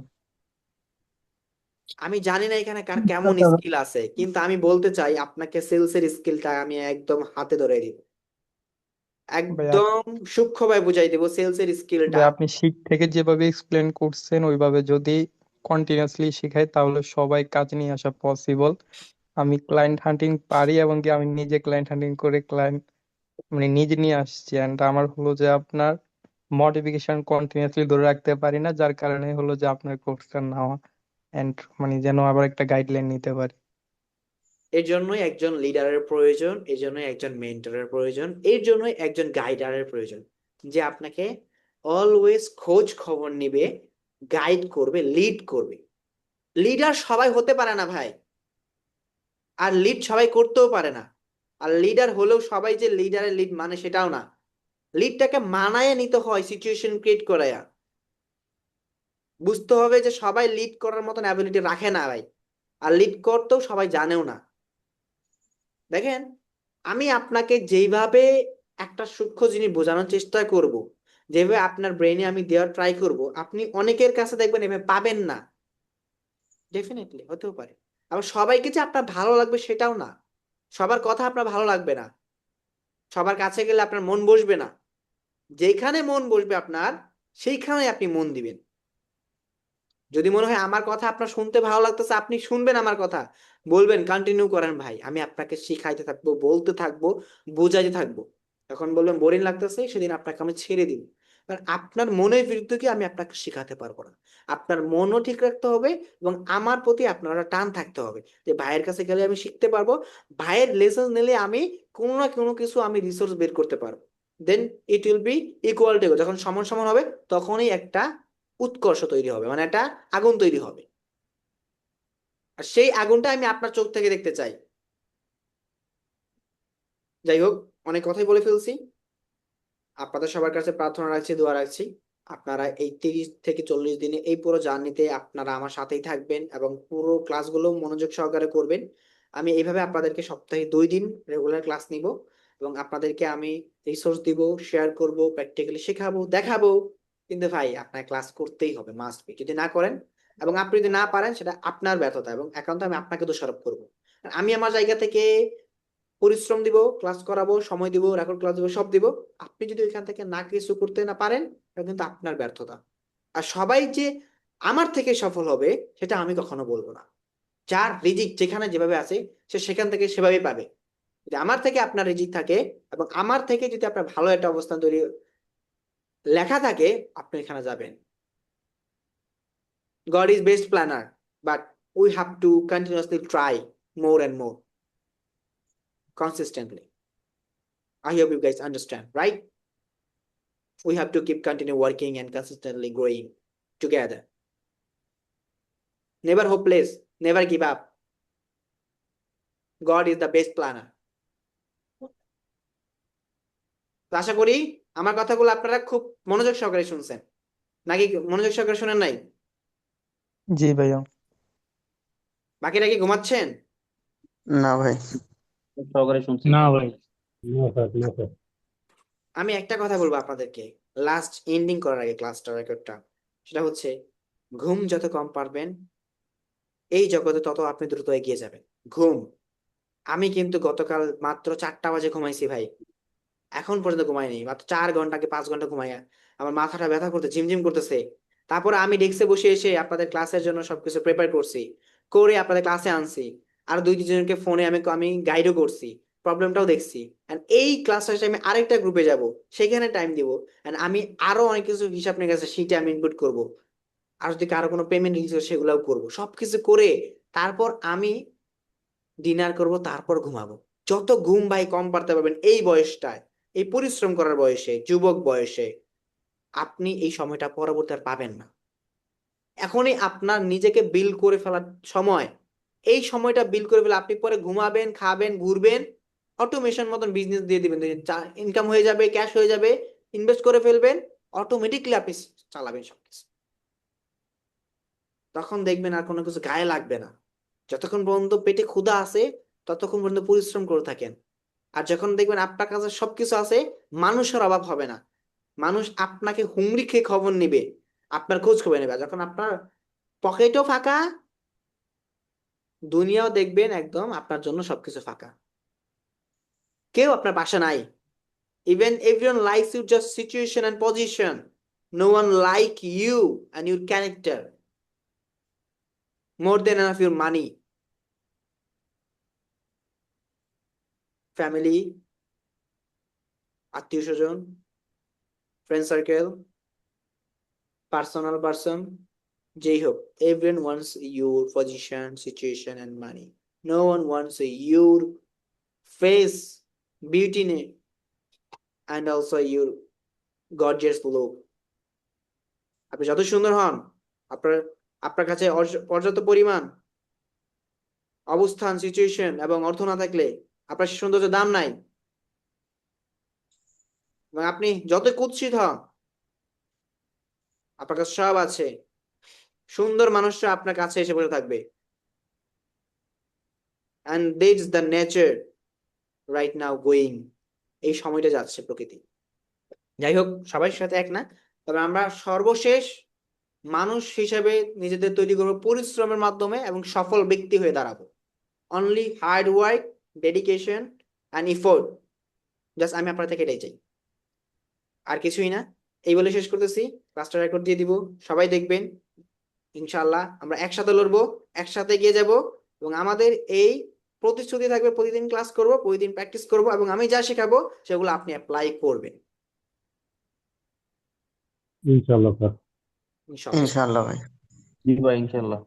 আমি জানি না এখানে কার কেমন স্কিল আছে, কিন্তু আমি বলতে চাই আপনাকে সেলসের স্কিলটা আমি একদম হাতে ধরে দিব, ভাইয়া, একদম সূক্ষ্মভাবে বুঝাই দেবো সেলসের স্কিলটা। ভাইয়া আপনি শিখ থেকে যেভাবে এক্সপ্লেন করছেন ওইভাবে যদি কন্টিনিউয়াসলি শিখাই তাহলে সবাই কাজ নিয়ে আসা পসিবল। আমি ক্লায়েন্ট হান্টিং পারি এবং কি আমি নিজে ক্লায়েন্ট হান্টিং করে ক্লায়েন্ট মানে নিজে নিয়ে আসছি। এন্ড আমার হলো যে আপনার মোটিভেশন কন্টিনিউয়াসলি ধরে রাখতে পারি না, যার কারণে হলো যে আপনার কোর্সটা নেওয়া এন্ড মানে যেন আবার একটা গাইডলাইন নিতে পারি। এর জন্যই একজন লিডারের প্রয়োজন, এর জন্যই একজন মেন্টরের প্রয়োজন, এর জন্যই একজন গাইডারের প্রয়োজন, যে আপনাকে অলওয়েজ খোঁজ খবর নিবে, গাইড করবে, লিড করবে। লিডার সবাই হতে পারে না ভাই, আর লিড সবাই করতেও পারে না। আর লিডার হলেও সবাই যে লিডারের লিড মানে সেটাও না। লিডটাকে মানায় নিতে হয়, সিচুয়েশন ক্রিয়েট করায়া। বুঝতে হবে যে সবাই লিড করার মতন অ্যাবিলিটি রাখে না ভাই, আর লিড করতেও সবাই জানেও না। দেখেন, আমি আপনাকে যেইভাবে একটা সূক্ষ্ম জিনিস বোঝানোর চেষ্টা করব, যেভাবে আপনার ব্রেনে আমি দেওয়ার ট্রাই করব, আপনি অনেকের কাছে দেখবেন এভাবে পাবেন না। ডেফিনেটলি হতেও পারে। আবার সবাইকে যে আপনার ভালো লাগবে সেটাও না, সবার কথা আপনার ভালো লাগবে না, সবার কাছে গেলে আপনার মন বসবে না। যেখানে মন বসবে আপনার, সেইখানে আপনি মন দিবেন। যদি মনে হয় আমার কথা আপনার শুনতে ভালো লাগতেছে, আপনি শুনবেন আমার কথা, বলবেন কন্টিনিউ করেন ভাই, আমি আপনাকে শিখাইতে থাকবো, বলতে থাকবো, বোঝাইতে থাকবো। এখন বলবেন বোরিং লাগতেছে, সেদিন আপনাকে আমি ছেড়ে দিব। কারণ আপনার মনের বিরুদ্ধে কি আমি আপনাকে শিখাতে পারবো না। আপনার মনও ঠিক রাখতে হবে এবং আমার প্রতি আপনার একটা টান থাকতে হবে যে ভাইয়ের কাছে গেলে আমি শিখতে পারবো, ভাইয়ের লেসন নিলে আমি কোনো না কোনো কিছু আমি রিসোর্স বের করতে পারবো। Then it will be equal to, যখন সমান সমান হবে তখনই একটা উৎকর্ষ তৈরি হবে, মানে একটা আগুন তৈরি হবে। আর সেই আগুনটা আমি আপনার চোখ থেকে দেখতে চাই। যাই হোক, অনেক কথাই বলে ফেলছি। আপনাদের সবার কাছে প্রার্থনা রাখছি, দোয়া রাখছি, আপনারা এই 30 থেকে 40 দিনে এই পুরো জার্নিতে আপনারা আমার সাথেই থাকবেন এবং পুরো ক্লাসগুলো মনোযোগ সহকারে করবেন। আমি এইভাবে আপনাদেরকে সপ্তাহে 2 দিন রেগুলার ক্লাস নিব এবং আপনাদেরকে আমি রিসোর্স দিব, শেয়ার করব, প্র্যাকটিক্যালি শেখাবো, দেখাবো। কিন্তু ভাই আপনার ক্লাস করতেই হবে, মাস্ট বি। যদি না করেন এবং আপনি যদি না পারেন, সেটা আপনার ব্যর্থতা এবং একান্ত আমি আপনাকে দোষারোপ করবো। আমি আমার জায়গা থেকে পরিশ্রম দিব, ক্লাস করাবো, সময় দিব, রেকর্ড ক্লাস দিব, সব দিব। আপনি যদি ওইখান থেকে না কিছু করতে না পারেন, এটা কিন্তু আপনার ব্যর্থতা। আর সবাই যে আমার থেকে সফল হবে সেটা আমি কখনো বলবো না। যার রিজিক যেখানে যেভাবে আছে, সে সেখান থেকে সেভাবেই পাবে। যদি আমার থেকে আপনার রিজিক থাকে এবং আমার থেকে যদি আপনার ভালো একটা অবস্থান তৈরি লেখা থাকে, আপনি এখানে যাবেন। God is best planner, but we have to continuously try more and more consistently. I hope you guys understand, right? We have to keep continue working and consistently growing together. Never hopeless, never give up. God is the best planner. তো আশা করি আমার কথাগুলো আপনারা খুব মনোযোগ সহকারে শুনছেন, নাকি মনোযোগ সহকারে শুনেন নাই? জি ভাইয়া। বাকিরা কি ঘুমাচ্ছেন? না ভাই। সহকারে শুনছি। না ভাই। No sir, no sir. আমি একটা কথা বলবো আপনাদেরকে লাস্ট এন্ডিং করার আগে ক্লাসটা, রেকর্ডটা, সেটা হচ্ছে ঘুম যত কম পারবেন এই জগতে তত আপনি দ্রুত এগিয়ে যাবেন। ঘুম, আমি কিন্তু গতকাল মাত্র 4টা বাজে ঘুমাইছি ভাই, এখন পর্যন্ত ঘুমাইনি। মাত্র 4 ঘন্টা কি 5 ঘন্টা ঘুমাইয়া আমার মাথাটা ব্যথা করতে ঝিমঝিম করতেছে। তারপরে আমি ডেস্কে বসে এসে আপনাদের ক্লাসের জন্য সবকিছু প্রিপেয়ার করছি, করে আপনাদের ক্লাসে আনছি। আর 2-3 জনকে ফোনে আমি আমি গাইডও করছি, প্রবলেমটাও দেখছি। এন্ড এই ক্লাসটা শেষে আমি আরেকটা গ্রুপে যাব, সেখানে টাইম দিব। এন্ড আমি আরো অনেক কিছু হিসাব নিকাশ আছে, সেটা আমি ইনপুট করব। আর যদি কারো কোনো পেমেন্ট রিকোয়েস্ট, সেগুলোও করবো। সবকিছু করে তারপর আমি ডিনার করব, তারপর ঘুমাবো। যত ঘুম ভাই কম পারতে পারবেন এই বয়সটায়, এই পরিশ্রম করার বয়সে, যুবক বয়সে, আপনি এই সময়টা পরবর্তী আর পাবেন না। এখনই আপনার নিজেকে বিল করে ফেলার সময়। এই সময়টা বিল করে ফেলে আপনি পরে ঘুমাবেন, খাবেন, ঘুরবেন, অটোমেশন মতন বিজনেস দিয়ে দিবেন, ইনকাম হয়ে যাবে, ক্যাশ হয়ে যাবে, ইনভেস্ট করে ফেলবেন, অটোমেটিকলি আপনি চালাবেন সবকিছু। তখন দেখবেন আর কোনো কিছু গায়ে লাগবে না। যতক্ষণ পর্যন্ত পেটে ক্ষুধা আছে ততক্ষণ পর্যন্ত পরিশ্রম করে থাকেন। আর যখন দেখবেন আপনার কাছে সবকিছু আছে, মানুষের অভাব হবে না। মানুষ আপনাকে হুমড়ি খেয়ে খবর নিবে, আপনার খোঁজ খবর নেবে। আর যখন আপনার পকেটও ফাঁকা, দুনিয়াও দেখবেন একদম আপনার জন্য সবকিছু ফাঁকা, কেউ আপনার পাশে নাই। Even everyone likes you just situation and position. No one like you and your character more than enough your money, family, আত্মীয় স্বজন, ফ্রেন্ড সার্কেল, পার্সোনাল পার্সন, যেই হোক, everyone wants your position, situation and money. No one wants your face, beauty and also your gorgeous look. আপনি যত সুন্দর হন, আপনার আপনার কাছে পর্যাপ্ত পরিমাণ অবস্থান, সিচুয়েশন এবং অর্থ না থাকলে আপনার সৌন্দর্যের দাম নাই। এবং আপনি যত কুৎসিত হন, আপনার কাছে সব আছে, সুন্দর মানুষরা আপনার কাছে এসে বসে থাকবে। and that's the nature right now going. এই সময়টা যাচ্ছে প্রকৃতি। যাই হোক, সবাই সাথে এক না, তবে আমরা সর্বশেষ মানুষ হিসেবে নিজেদের তৈরি করবো পরিশ্রমের মাধ্যমে এবং সফল ব্যক্তি হয়ে দাঁড়াবো। Only hard work, dedication and effort. Just আমি আপনার থেকে এটাই চাই, আর কিছুই না। এই বলে শেষ করতেছি, ক্লাসটা রেকর্ড দিয়ে দিব, সবাই দেখবেন। ইনশাআল্লাহ আমরা একসাথে লড়বো, একসাথে এগিয়ে যাব, এবং আমাদের এই প্রতিশ্রুতি থাকবে প্রতিদিন ক্লাস করব, প্রতিদিন প্র্যাকটিস করব, এবং আমি যা শেখাবো সেগুলো আপনি অ্যাপ্লাই করবেন ইনশাআল্লাহ স্যার। ইনশাআল্লাহ। ইনশাআল্লাহ ভাই। জি ভাই ইনশাআল্লাহ।